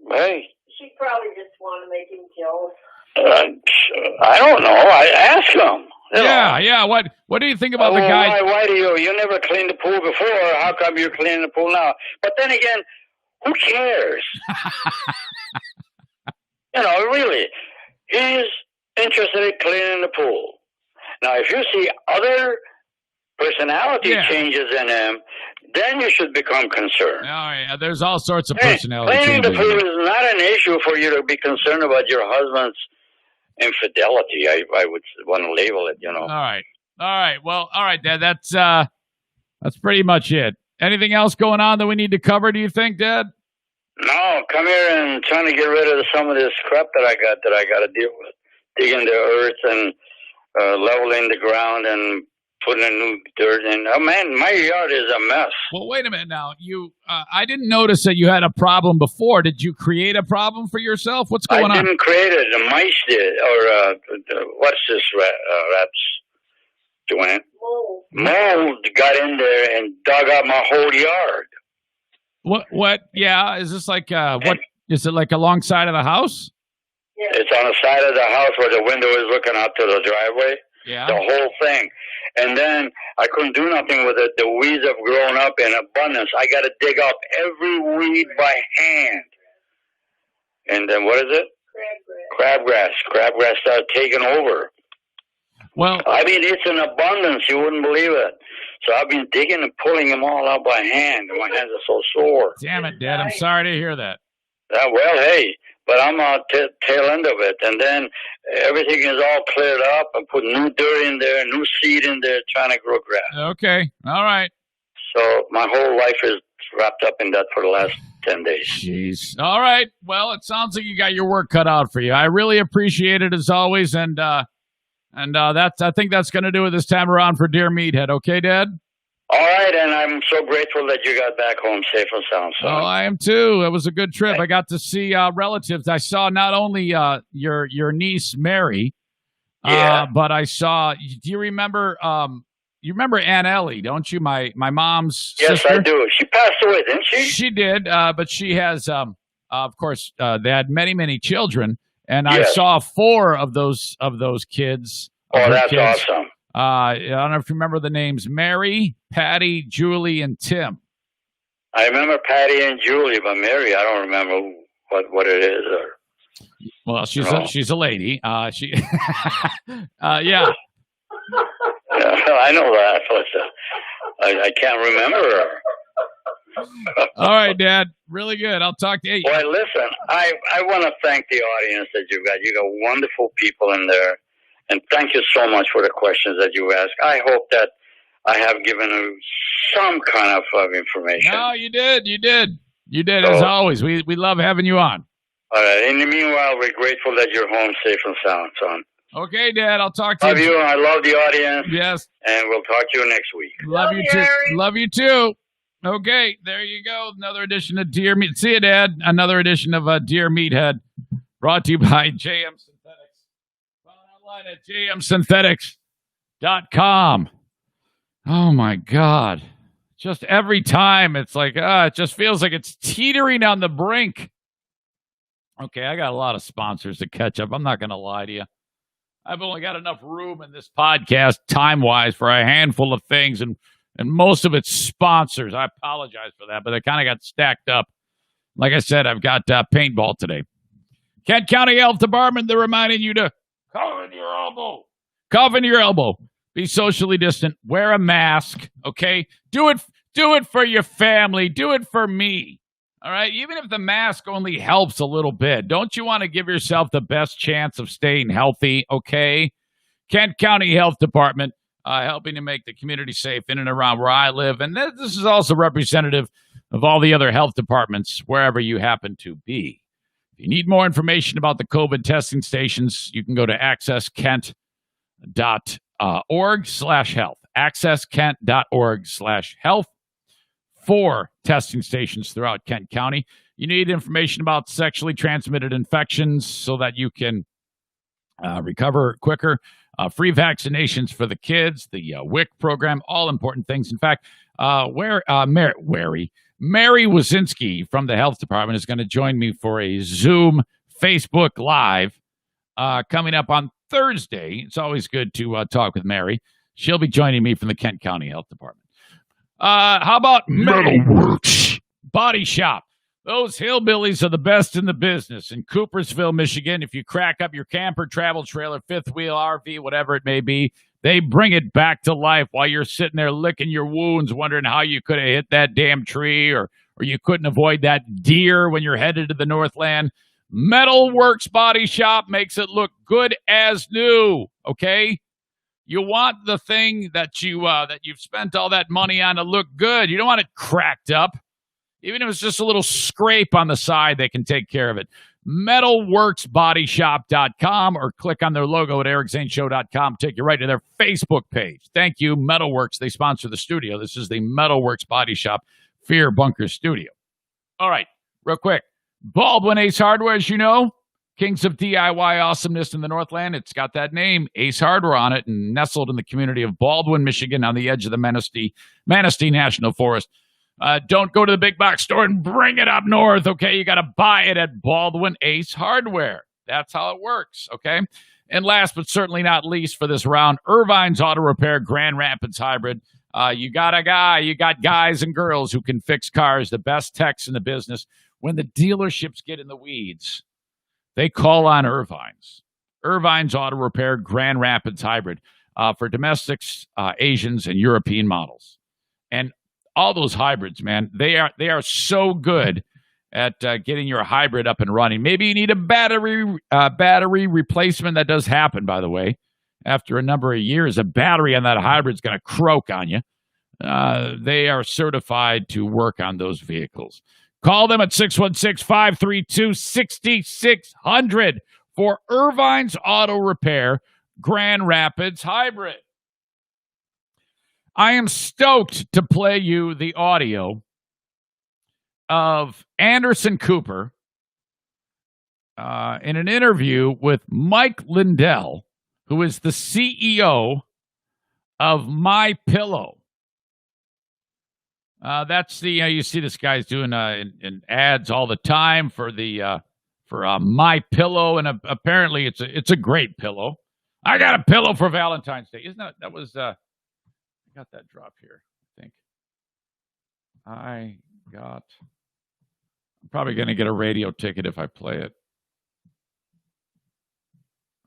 Hey. She probably just want to make him jealous. I don't know. I ask him. Yeah. What do you think about the guy? Why do you never cleaned the pool before? How come you're cleaning the pool now? But then again, who cares? Really, he's interested in cleaning the pool. Now, if you see other personality changes in him, then you should become concerned. Oh, yeah, there's all sorts of personality cleaning changes. The pool is not an issue for you to be concerned about your husband's infidelity. I would want to label it, All right. Well, all right, Dad. That's pretty much it. Anything else going on that we need to cover, do you think, Dad? No, come here and trying to get rid of some of this crap that I got to deal with. Digging the earth and leveling the ground and putting a new dirt in. Oh, man, my yard is a mess. Well, wait a minute now. I didn't notice that you had a problem before. Did you create a problem for yourself? What's going on? I didn't create it. The mice did. Or what's this rats, Joanne? Mold got in there and dug up my whole yard. What? Yeah, is this like what? Is it like alongside of the house? Yeah. It's on the side of the house where the window is looking out to the driveway. Yeah. The whole thing. And then I couldn't do nothing with it. The weeds have grown up in abundance. I got to dig up every weed by hand. And then what is it? Crabgrass. Crabgrass started taking over. Well, I mean, it's in abundance. You wouldn't believe it. So I've been digging and pulling them all out by hand. My hands are so sore. Damn it, Dad. I'm sorry to hear that. Well, hey, but I'm on tail end of it. And then everything is all cleared up. I put new dirt in there, new seed in there, trying to grow grass. Okay. All right. So my whole life is wrapped up in that for the last 10 days. Jeez. All right. Well, it sounds like you got your work cut out for you. I really appreciate it as always. And I think that's going to do it this time around for Dear Meathead. Okay, Dad? All right, and I'm so grateful that you got back home safe and sound. So. Oh, I am too. It was a good trip. I got to see relatives. I saw not only your niece Mary, but I saw. Do you remember? You remember Aunt Ellie, don't you? My mom's sister. Yes, I do. She passed away, didn't she? She did, but she has. Of course, they had many children, and I saw 4 of those kids. Oh, that's awesome. I don't know if you remember the names: Mary, Patty, Julie, and Tim. I remember Patty and Julie, but Mary, I don't remember what it is. Well, she's a lady. Yeah. Yeah, I know that, but I can't remember her. All right, Dad. Really good. I'll talk to you. Well, listen, I want to thank the audience that you got. You got wonderful people in there. And thank you so much for the questions that you asked. I hope that I have given you some kind of information. No, you did, as always. We love having you on. All right. In the meanwhile, we're grateful that you're home safe and sound, son. Okay, Dad. I'll talk to you. Love you. I love the audience. Yes. And we'll talk to you next week. Love you too. Love you too. Okay, there you go. Another edition of Dear Meat. See you, Dad. Another edition of Dear Meathead, brought to you by JM Synthetics. Found online at jmsynthetics.com. Oh, my God. Just every time, it's like, it just feels like it's teetering on the brink. Okay, I got a lot of sponsors to catch up. I'm not going to lie to you. I've only got enough room in this podcast, time-wise, for a handful of things, and most of it's sponsors. I apologize for that, but they kind of got stacked up. Like I said, I've got paintball today. Kent County Health Department, they're reminding you to cough in your elbow. Cough in your elbow. Be socially distant. Wear a mask, okay? Do it for your family. Do it for me, all right? Even if the mask only helps a little bit, don't you want to give yourself the best chance of staying healthy, okay? Kent County Health Department, helping to make the community safe in and around where I live. And this is also representative of all the other health departments wherever you happen to be. If you need more information about the COVID testing stations, you can go to accesskent.org/health. accesskent.org/health. 4 testing stations throughout Kent County. You need information about sexually transmitted infections so that you can recover quicker. Free vaccinations for the kids, the WIC program, all important things. In fact, Mary Wazinski from the health department is going to join me for a Zoom Facebook Live coming up on Thursday. It's always good to talk with Mary. She'll be joining me from the Kent County Health Department. How about Metalworks Body Shop? Those hillbillies are the best in the business. In Coopersville, Michigan, if you crack up your camper, travel trailer, fifth wheel, RV, whatever it may be, they bring it back to life while you're sitting there licking your wounds, wondering how you could have hit that damn tree or you couldn't avoid that deer when you're headed to the Northland. Metalworks Body Shop makes it look good as new, okay? You want the thing that you've spent all that money on to look good. You don't want it cracked up. Even if it's just a little scrape on the side, they can take care of it. MetalWorksBodyShop.com or click on their logo at EricZaneShow.com. Take you right to their Facebook page. Thank you, Metalworks. They sponsor the studio. This is the Metalworks Body Shop Fear Bunker Studio. All right, real quick. Baldwin Ace Hardware, as you know, Kings of DIY awesomeness in the Northland. It's got that name, Ace Hardware, on it, and nestled in the community of Baldwin, Michigan, on the edge of the Manistee National Forest. Don't go to the big box store and bring it up north, okay? You got to buy it at Baldwin Ace Hardware. That's how it works, okay? And last but certainly not least for this round, Irvine's Auto Repair Grand Rapids Hybrid. You got guys and girls who can fix cars, the best techs in the business. When the dealerships get in the weeds, they call on Irvine's. Irvine's Auto Repair Grand Rapids Hybrid for domestics, Asians, and European models. And all those hybrids, man, they are so good at getting your hybrid up and running. Maybe you need a battery replacement. That does happen, by the way. After a number of years, a battery on that hybrid is going to croak on you. They are certified to work on those vehicles. Call them at 616-532-6600 for Irvine's Auto Repair Grand Rapids Hybrid. I am stoked to play you the audio of Anderson Cooper in an interview with Mike Lindell, who is the CEO of MyPillow. That's the you see this guy's doing in ads all the time for the for MyPillow, and apparently it's a great pillow. I got a pillow for Valentine's Day. Isn't that was I got that drop here, I think. I'm probably going to get a radio ticket if I play it.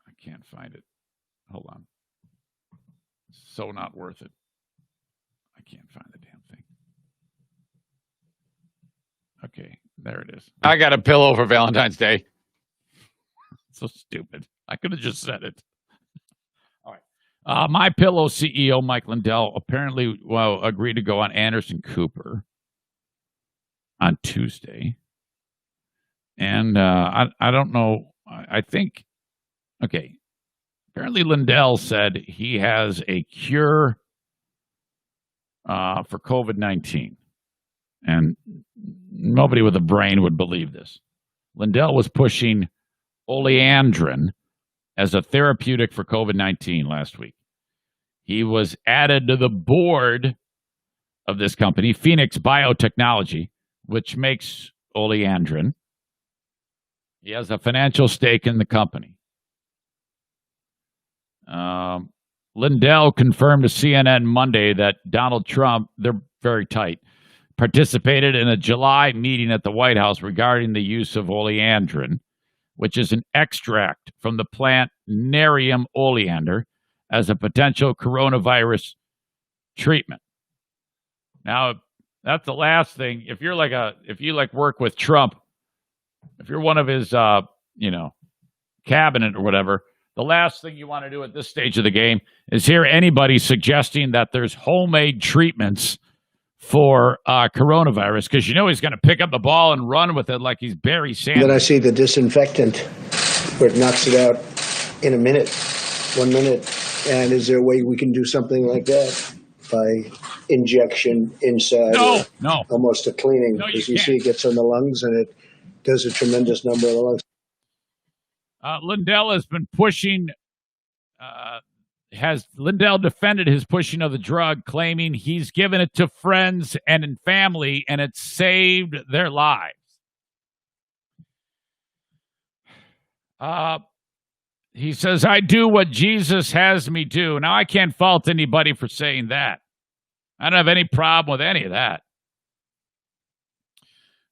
I can't find it. Hold on. It's so not worth it. I can't find the damn thing. Okay, there it is. I got a pillow for Valentine's Day. So stupid. I could have just said it. All right. MyPillow CEO Mike Lindell apparently agreed to go on Anderson Cooper on Tuesday. And I don't know. I think, okay, apparently Lindell said he has a cure for COVID-19. And nobody with a brain would believe this. Lindell was pushing oleandrin as a therapeutic for COVID-19 last week. He was added to the board of this company, Phoenix Biotechnology, which makes oleandrin. He has a financial stake in the company. Lindell confirmed to CNN Monday that Donald Trump, they're very tight, participated in a July meeting at the White House regarding the use of oleandrin, which is an extract from the plant Nerium oleander, as a potential coronavirus treatment. Now, that's the last thing. If you work with Trump, if you're one of his, cabinet or whatever, the last thing you want to do at this stage of the game is hear anybody suggesting that there's homemade treatments for coronavirus, because he's going to pick up the ball and run with it like he's Barry Sanders. Then I see the disinfectant where it knocks it out in 1 minute. And is there a way we can do something like that by injection inside? No. Almost a cleaning, because you see it gets on the lungs and it does a tremendous number of the lungs. Lindell has been pushing. Lindell defended his pushing of the drug, claiming he's given it to friends and in family, and it saved their lives. He says, I do what Jesus has me do. Now, I can't fault anybody for saying that. I don't have any problem with any of that.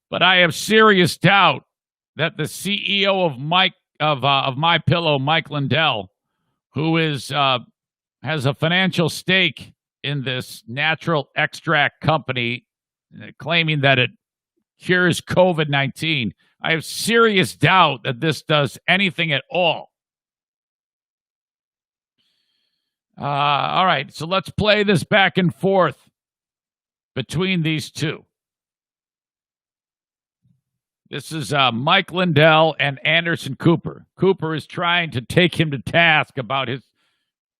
But I have serious doubt that the CEO of MyPillow, Mike Lindell, who has a financial stake in this natural extract company, claiming that it cures COVID-19, I have serious doubt that this does anything at all. All right, so let's play this back and forth between these two. This is Mike Lindell and Anderson Cooper. Cooper is trying to take him to task about his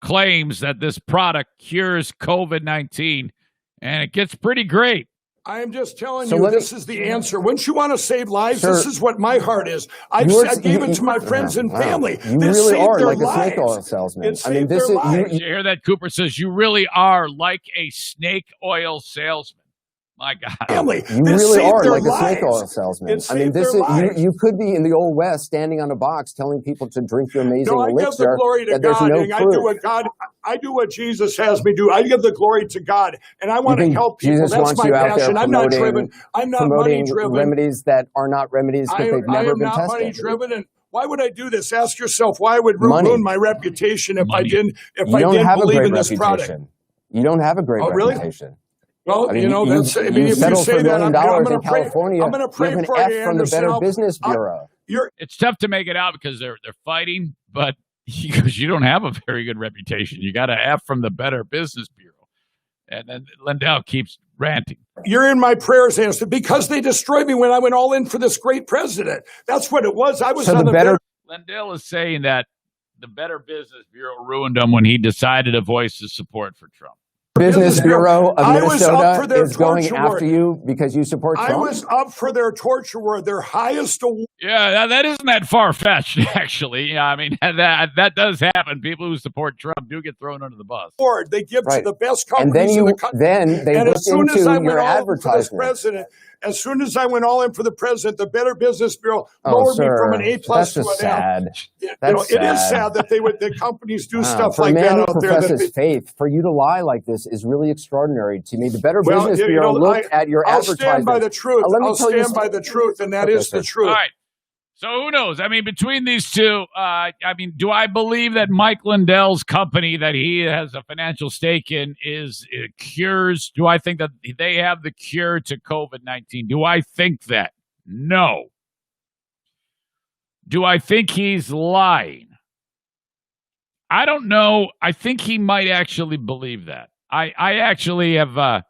claims that this product cures COVID-19, and it gets pretty great. I am just telling you, this is the answer. Wouldn't you want to save lives? This is what my heart is. I gave it to my friends and family. You really are like a snake oil salesman. I mean, this is. You hear that? Cooper says you really are like a snake oil salesman. My God. Family. You really are like a snake oil salesman. I mean, you could be in the Old West standing on a box telling people to drink your amazing elixir. I give the glory to God. I do what Jesus has me do. I give the glory to God, and I want to help people. Jesus That's my passion. I'm not driven. I'm not money driven. Remedies that are not remedies because they've never been tested. I am not money driven, and why would I do this? Ask yourself why I would ruin my reputation if I didn't believe in this product. You don't have a great reputation. Well, if you say that, I'm going to pray. I'm going to pray for you, from the Better Business Bureau. It's tough to make it out because they're fighting, but because you don't have a very good reputation, you got an F from the Better Business Bureau, and then Lindell keeps ranting. You're in my prayers, Anderson, because they destroyed me when I went all in for this great president. That's what it was. I was on the better. Lindell is saying that the Better Business Bureau ruined him when he decided to voice his support for Trump. Business Bureau of Minnesota is going after you because you support Trump? I was up for their torture word, their highest award. Yeah, that isn't that far-fetched, actually. Yeah, I mean, that does happen. People who support Trump do get thrown under the bus. They give to the best companies in the country. Then they look into your advertisement. As soon as I went all in for the president, the Better Business Bureau lowered me from an A+ to an F. It is sad that the companies do stuff like that out there. Professes faith. For you to lie like this is really extraordinary to me. The Better Business Bureau looked at your advertisement. I'll stand by the truth. I'll stand by the truth, and that is the truth. All right. So who knows? I mean, between these two, do I believe that Mike Lindell's company that he has a financial stake in cures? Do I think that they have the cure to COVID-19? Do I think that? No. Do I think he's lying? I don't know. I think he might actually believe that. I actually have.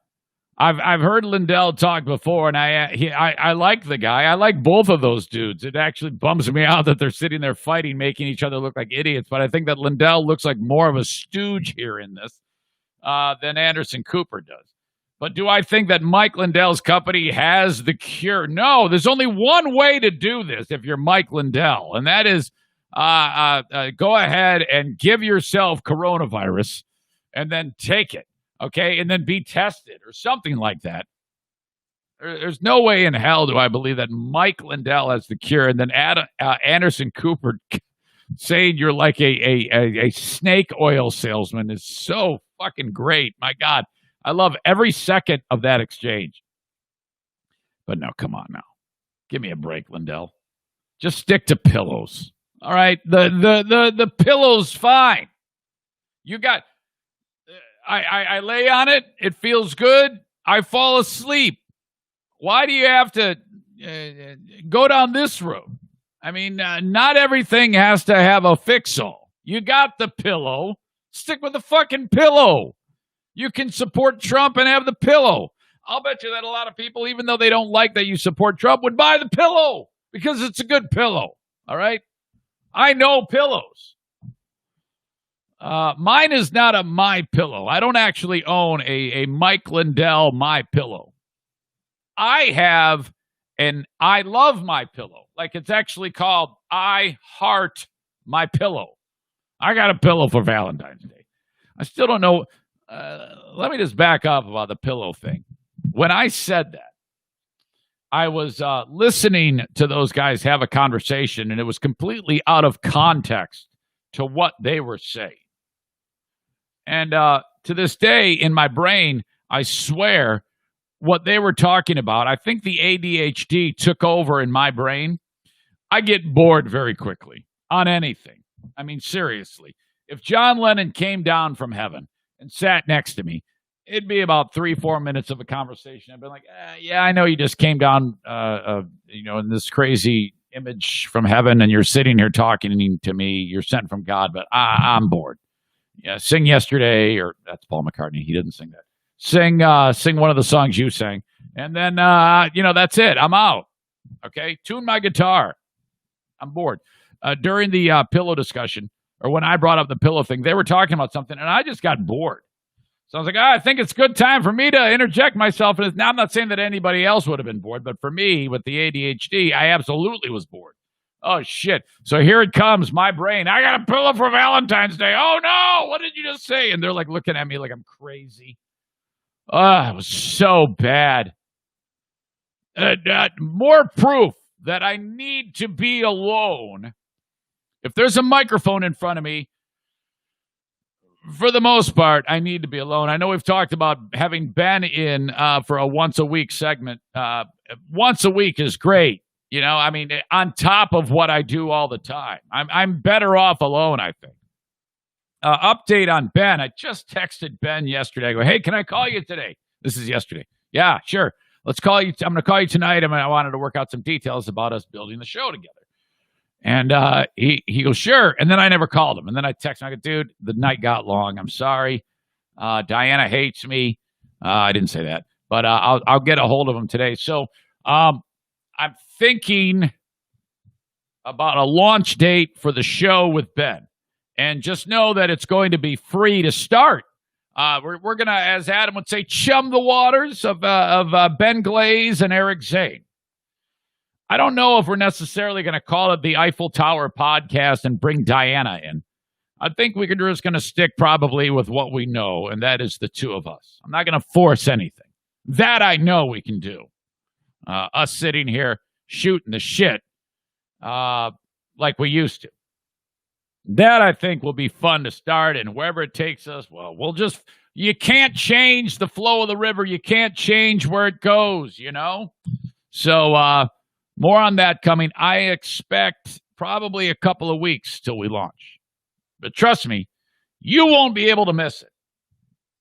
I've heard Lindell talk before, and I like the guy. I like both of those dudes. It actually bums me out that they're sitting there fighting, making each other look like idiots. But I think that Lindell looks like more of a stooge here in this than Anderson Cooper does. But do I think that Mike Lindell's company has the cure? No, there's only one way to do this if you're Mike Lindell, and that is go ahead and give yourself coronavirus and then take it, okay, and then be tested or something like that. There's no way in hell do I believe that Mike Lindell has the cure, and then Anderson Cooper saying you're like a snake oil salesman is so fucking great. My God, I love every second of that exchange. But no, come on now. Give me a break, Lindell. Just stick to pillows. All right? The pillow's fine. You got I lay on it. It feels good. I fall asleep. Why do you have to go down this road? I mean, not everything has to have a fix-all. You got the pillow. Stick with the fucking pillow. You can support Trump and have the pillow. I'll bet you that a lot of people, even though they don't like that you support Trump, would buy the pillow because it's a good pillow. All right? I know pillows. Mine is not a My Pillow. I don't actually own a Mike Lindell My Pillow. I have an I Love My Pillow. Like it's actually called I Heart My Pillow. I got a pillow for Valentine's Day. I still don't know. Let me just back up about the pillow thing. When I said that, I was listening to those guys have a conversation, and it was completely out of context to what they were saying. And to this day, in my brain, I swear, what they were talking about, I think the ADHD took over in my brain. I get bored very quickly on anything. I mean, seriously. If John Lennon came down from heaven and sat next to me, it'd be about 3-4 minutes of a conversation. I'd be like, yeah, I know you just came down, in this crazy image from heaven, and you're sitting here talking to me. You're sent from God, but I'm bored. Yeah, sing Yesterday, or that's Paul McCartney. He didn't sing that. Sing one of the songs you sang, and then that's it. I'm out. Okay, tune my guitar. I'm bored. During the pillow discussion, or when I brought up the pillow thing, they were talking about something, and I just got bored. So I was like, I think it's a good time for me to interject myself. And now I'm not saying that anybody else would have been bored, but for me, with the ADHD, I absolutely was bored. Oh, shit. So here it comes, my brain. I got a pillow for Valentine's Day. Oh, no. What did you just say? And they're like looking at me like I'm crazy. Oh, it was so bad. More proof that I need to be alone. If there's a microphone in front of me, for the most part, I need to be alone. I know we've talked about having Ben in for a once-a-week segment. Once a week is great. You know, I mean, on top of what I do all the time. I'm better off alone, I think. Update on Ben. I just texted Ben yesterday. I go, hey, can I call you today? This is yesterday. Yeah, sure. Let's call you. I'm going to call you tonight. I wanted to work out some details about us building the show together. And he goes, sure. And then I never called him. And then I texted him. I go, dude, the night got long. I'm sorry. Diana hates me. I didn't say that. But I'll get a hold of him today. So I'm thinking about a launch date for the show with Ben. And just know that it's going to be free to start. We're going to, as Adam would say, chum the waters of Ben Glaze and Eric Zane. I don't know if we're necessarily going to call it the Eiffel Tower podcast and bring Diana in. I think we're just going to stick probably with what we know, and that is the two of us. I'm not going to force anything. That I know we can do. Us sitting here shooting the shit like we used to. That, I think, will be fun to start, and wherever it takes us, well, you can't change the flow of the river. You can't change where it goes, you know? So, more on that coming. I expect probably a couple of weeks till we launch. But trust me, you won't be able to miss it.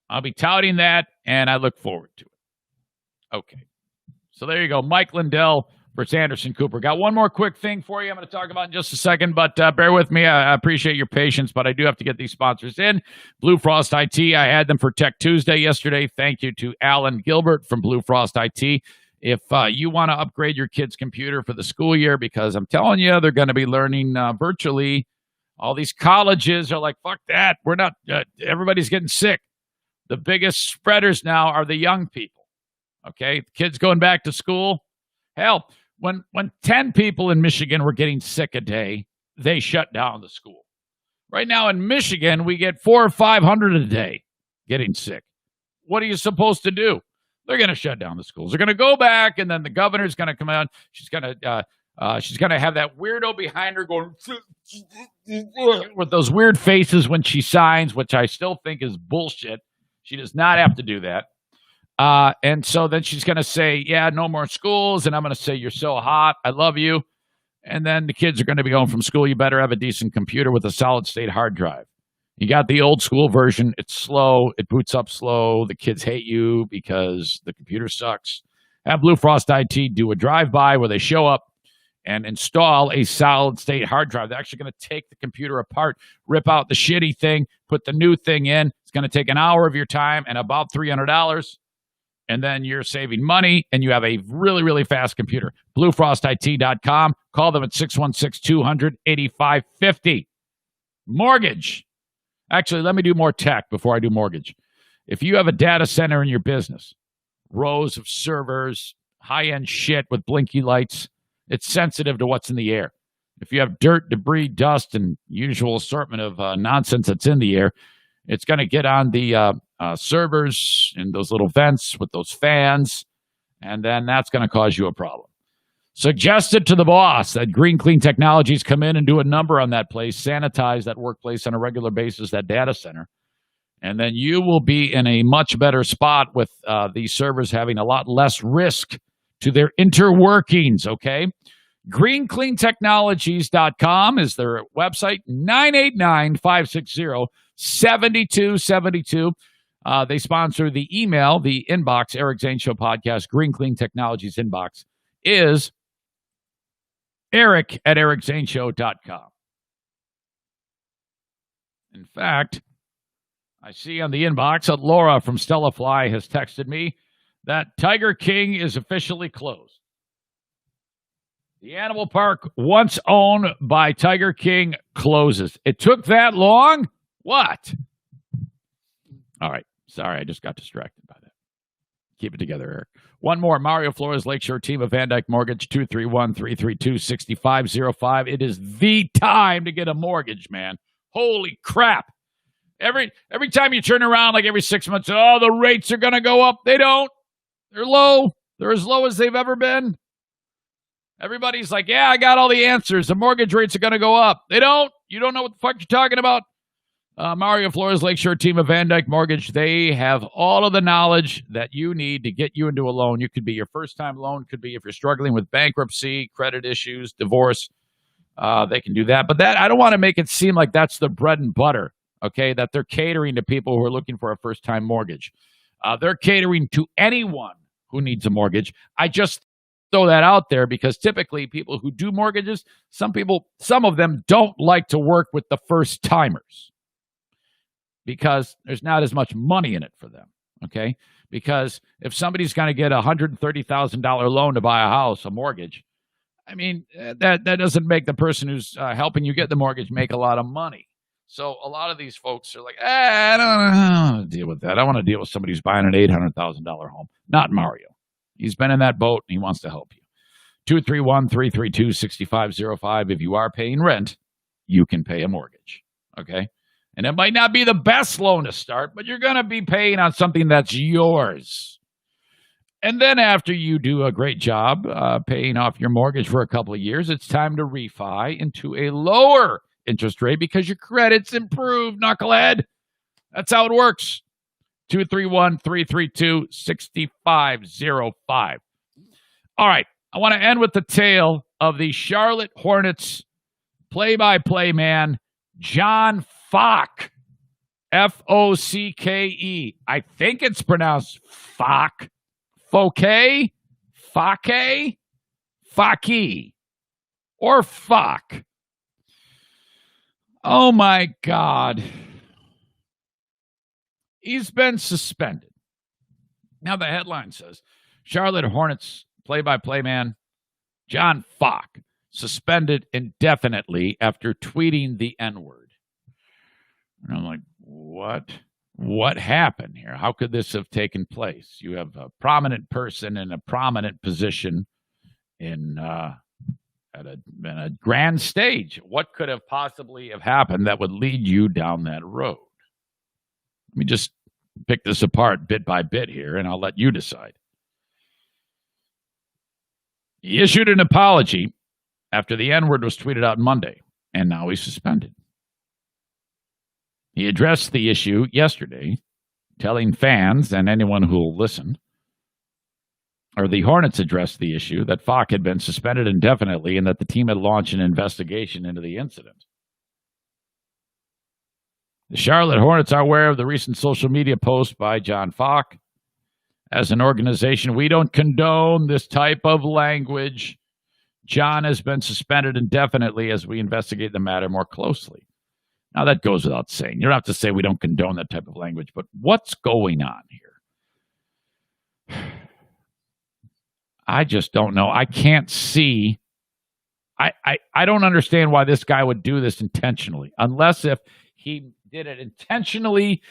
I'll be touting that, and I look forward to it. Okay. So there you go. Mike Lindell versus Anderson Cooper. Got one more quick thing for you I'm going to talk about in just a second, but bear with me. I appreciate your patience, but I do have to get these sponsors in. Blue Frost IT. I had them for Tech Tuesday yesterday. Thank you to Alan Gilbert from Blue Frost IT. If you want to upgrade your kid's computer for the school year, because I'm telling you, they're going to be learning virtually. All these colleges are like, fuck that. We're not, everybody's getting sick. The biggest spreaders now are the young people. Okay, kids going back to school. Hell, when 10 people in Michigan were getting sick a day, they shut down the school. Right now in Michigan, we get 400 or 500 a day getting sick. What are you supposed to do? They're going to shut down the schools. They're going to go back, and then the governor's going to come out. She's going to have that weirdo behind her going with those weird faces when she signs, which I still think is bullshit. She does not have to do that. And so then she's going to say, yeah, no more schools. And I'm going to say, you're so hot. I love you. And then the kids are going to be home from school. You better have a decent computer with a solid state hard drive. You got the old school version. It's slow. It boots up slow. The kids hate you because the computer sucks. Have Blue Frost IT do a drive-by where they show up and install a solid state hard drive. They're actually going to take the computer apart, rip out the shitty thing, put the new thing in. It's going to take an hour of your time and about $300. And then you're saving money, and you have a really, really fast computer. BlueFrostIT.com. Call them at 616-200-8550. Mortgage. Actually, let me do more tech before I do mortgage. If you have a data center in your business, rows of servers, high-end shit with blinky lights, it's sensitive to what's in the air. If you have dirt, debris, dust, and usual assortment of nonsense that's in the air, it's going to get on the servers and those little vents with those fans, and then that's going to cause you a problem. Suggest it to the boss that Green Clean Technologies come in and do a number on that place, sanitize that workplace on a regular basis, that data center, and then you will be in a much better spot with these servers having a lot less risk to their interworkings, okay? GreenCleanTechnologies.com is their website, 989-560-7272. They sponsor the email, the inbox, Eric Zane Show podcast. Green Clean Technologies inbox is eric@ericzaneshow.com. In fact, I see on the inbox that Laura from Stella Fly has texted me that Tiger King is officially closed. The animal park once owned by Tiger King closes. It took that long? What? All right. Sorry, I just got distracted by that. Keep it together, Eric. One more. Mario Flores Lakeshore team of Van Dyke Mortgage, 231-332-6505. It is the time to get a mortgage, man. Holy crap. Every time you turn around, like every 6 months, oh, the rates are going to go up. They don't. They're low. They're as low as they've ever been. Everybody's like, yeah, I got all the answers. The mortgage rates are going to go up. They don't. You don't know what the fuck you're talking about. Mario Flores Lakeshore team of Van Dyke Mortgage, they have all of the knowledge that you need to get you into a loan. You could be your first-time loan. Could be if you're struggling with bankruptcy, credit issues, divorce. They can do that. But that I don't want to make it seem like that's the bread and butter, okay, that they're catering to people who are looking for a first-time mortgage. They're catering to anyone who needs a mortgage. I just throw that out there because typically people who do mortgages, some of them don't like to work with the first-timers, because there's not as much money in it for them, okay? Because if somebody's going to get a $130,000 loan to buy a house, a mortgage, I mean, that doesn't make the person who's helping you get the mortgage make a lot of money. So a lot of these folks are like, I don't want to deal with that. I want to deal with somebody who's buying an $800,000 home. Not Mario. He's been in that boat, and he wants to help you. 231-332-6505. If you are paying rent, you can pay a mortgage, okay? And it might not be the best loan to start, but you're going to be paying on something that's yours. And then after you do a great job paying off your mortgage for a couple of years, it's time to refi into a lower interest rate because your credit's improved, knucklehead. That's how it works. 231-332-6505. All right. I want to end with the tale of the Charlotte Hornets play-by-play man, John Fock, F-O-C-K-E. I think it's pronounced Fock. Fouquet? Fake? Faki. Or Fock. Oh, my God. He's been suspended. Now the headline says, Charlotte Hornets play-by-play man, John Fock, suspended indefinitely after tweeting the N-word. And I'm like, what? what happened here? How could this have taken place? You have a prominent person in a prominent position in a grand stage. What could have possibly have happened that would lead you down that road? Let me just pick this apart bit by bit here, and I'll let you decide. He issued an apology after the N-word was tweeted out Monday, and now he's suspended. He addressed the issue yesterday, telling fans and anyone who will listen, or the Hornets addressed the issue that Falk had been suspended indefinitely and that the team had launched an investigation into the incident. The Charlotte Hornets are aware of the recent social media post by John Falk. As an organization, we don't condone this type of language. John has been suspended indefinitely as we investigate the matter more closely. Now, that goes without saying. You don't have to say we don't condone that type of language, but what's going on here? I just don't know. I can't see. I don't understand why this guy would do this intentionally, unless if he did it intentionally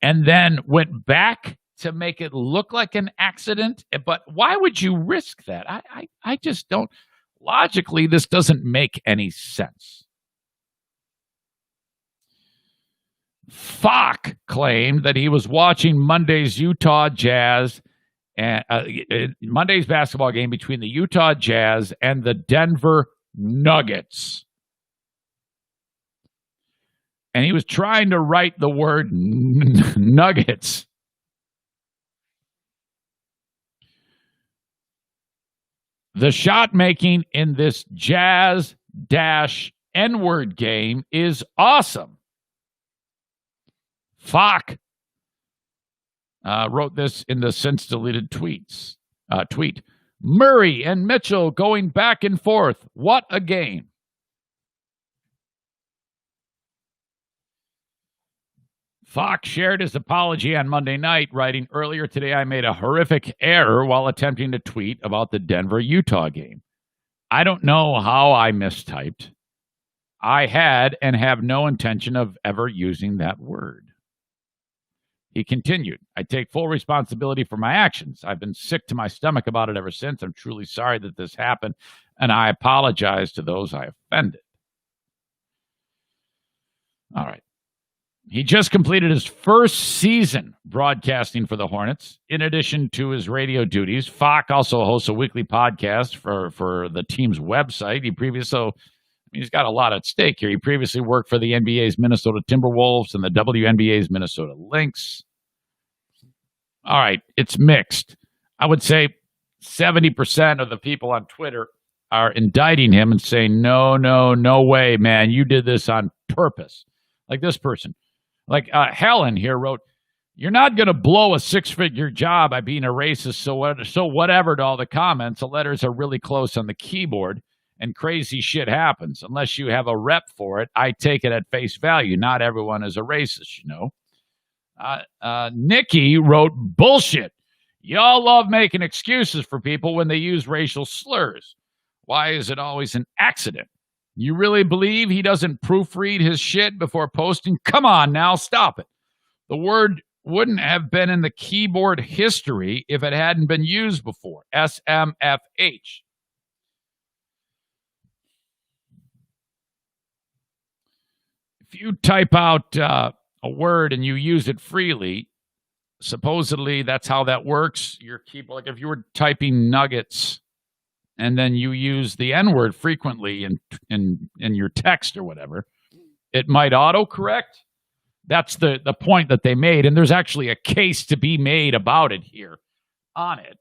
and then went back to make it look like an accident. But why would you risk that? I just don't. Logically, this doesn't make any sense. Falk claimed that he was watching Monday's Utah Jazz and Monday's basketball game between the Utah Jazz and the Denver Nuggets. And he was trying to write the word nuggets. The shot making in this Jazz N-word game is awesome. Falk wrote this in the since deleted tweet. Murray and Mitchell going back and forth. What a game. Falk shared his apology on Monday night, writing, "Earlier today I made a horrific error while attempting to tweet about the Denver-Utah game. I don't know how I mistyped. I had and have no intention of ever using that word." He continued, "I take full responsibility for my actions. I've been sick to my stomach about it ever since. I'm truly sorry that this happened, and I apologize to those I offended." All right. He just completed his first season broadcasting for the Hornets. In addition to his radio duties, Falk also hosts a weekly podcast for the team's website. He's got a lot at stake here. He previously worked for the NBA's Minnesota Timberwolves and the WNBA's Minnesota Lynx. All right, it's mixed. I would say 70% of the people on Twitter are indicting him and saying, no way, man, you did this on purpose. Like this person. Like Helen here wrote, "You're not going to blow a 6-figure job by being a racist, so whatever to all the comments. The letters are really close on the keyboard, and crazy shit happens. Unless you have a rep for it, I take it at face value. Not everyone is a racist, you know." Nikki wrote, "Bullshit. Y'all love making excuses for people when they use racial slurs. Why is it always an accident? You really believe he doesn't proofread his shit before posting? Come on now, stop it. The word wouldn't have been in the keyboard history if it hadn't been used before. SMFH. If you type out a word and you use it freely, supposedly that's how that works. Your keyboard, like if you were typing nuggets and then you use the N-word frequently in your text or whatever, it might autocorrect. That's the point that they made, and there's actually a case to be made about it here on it.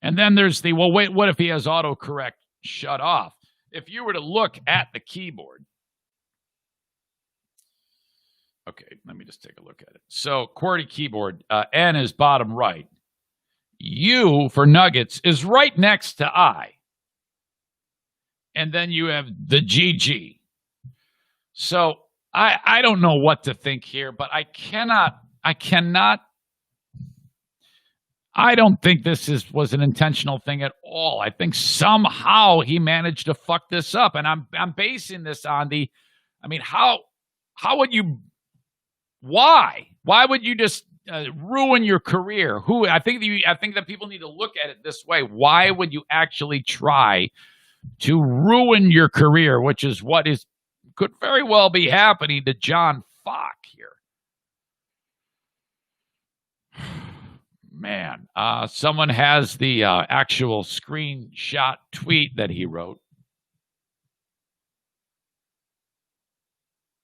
And then there's wait, what if he has autocorrect shut off? If you were to look at the keyboard, okay, let me just take a look at it. So QWERTY keyboard, N is bottom right. U for nuggets is right next to I. And then you have the GG. So I don't know what to think here, but I don't think this was an intentional thing at all. I somehow he managed to fuck this up. And I'm basing this on how would you, why? Why would you just ruin your career? I think that people need to look at it this way. Why would you actually try to ruin your career, which is what could very well be happening to John Falk here? Man, someone has the actual screenshot tweet that he wrote.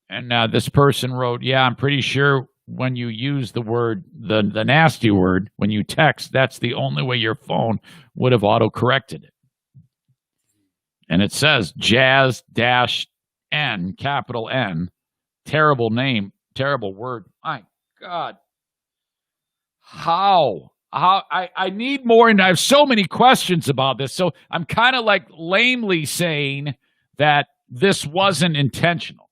And this person wrote, yeah, I'm pretty sure when you use the word, the nasty word, when you text, that's the only way your phone would have auto-corrected it. And it says Jazz-N, capital N, terrible name, terrible word. My God. How? I need more, and I have so many questions about this. So I'm kind of like lamely saying that this wasn't intentional.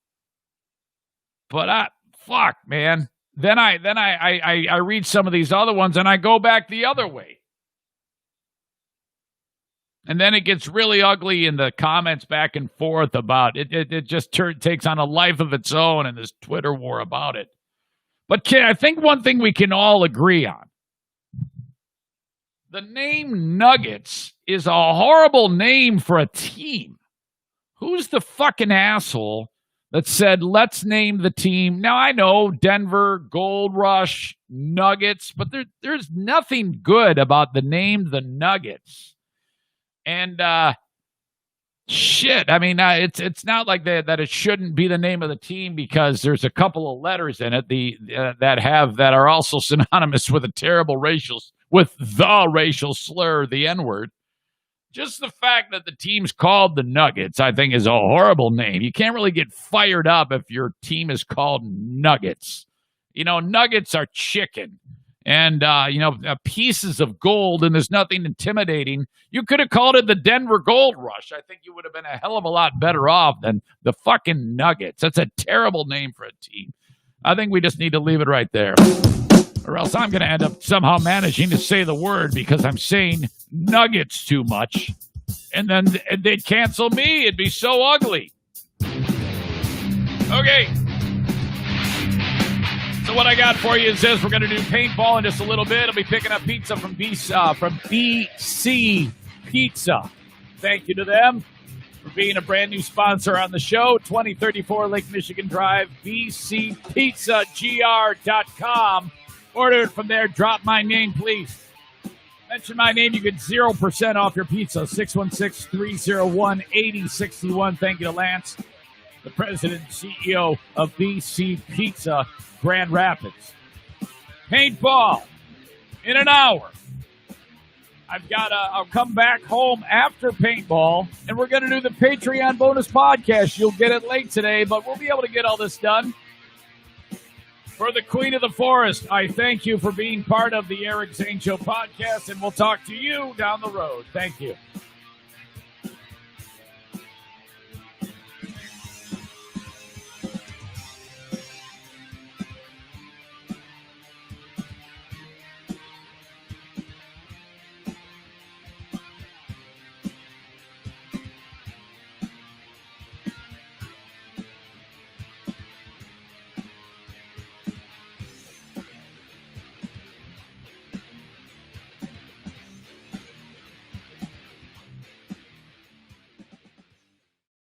But fuck, man. Then I read some of these other ones and I go back the other way. And then it gets really ugly in the comments back and forth about it. It just takes on a life of its own in this Twitter war about it. But I think one thing we can all agree on. The name Nuggets is a horrible name for a team. Who's the fucking asshole that said, let's name the team? Now, I know Denver, Gold Rush, Nuggets, but there's nothing good about the name the Nuggets. And shit, I mean, it's not like that it shouldn't be the name of the team because there's a couple of letters in it that are also synonymous with the racial slur, the N-word. Just the fact that the team's called the Nuggets, I think, is a horrible name. You can't really get fired up if your team is called Nuggets. You know, nuggets are chicken and, pieces of gold, and there's nothing intimidating. You could have called it the Denver Gold Rush. I think you would have been a hell of a lot better off than the fucking Nuggets. That's a terrible name for a team. I think we just need to leave it right there. Or else I'm going to end up somehow managing to say the word because I'm saying Nuggets too much. And then they'd cancel me. It'd be so ugly. Okay. So what I got for you is this. We're going to do paintball in just a little bit. I'll be picking up pizza from BC Pizza. Thank you to them for being a brand new sponsor on the show. 2034 Lake Michigan Drive, bcpizzagr.com. Order it from there. Drop my name, please. Mention my name. You get 0% off your pizza. 616-301-8061. Thank you to Lance, the president and CEO of BC Pizza, Grand Rapids. Paintball in an hour. I'll come back home after paintball, and we're going to do the Patreon bonus podcast. You'll get it late today, but we'll be able to get all this done. For the Queen of the Forest, I thank you for being part of the Eric Zane Show podcast, and we'll talk to you down the road. Thank you.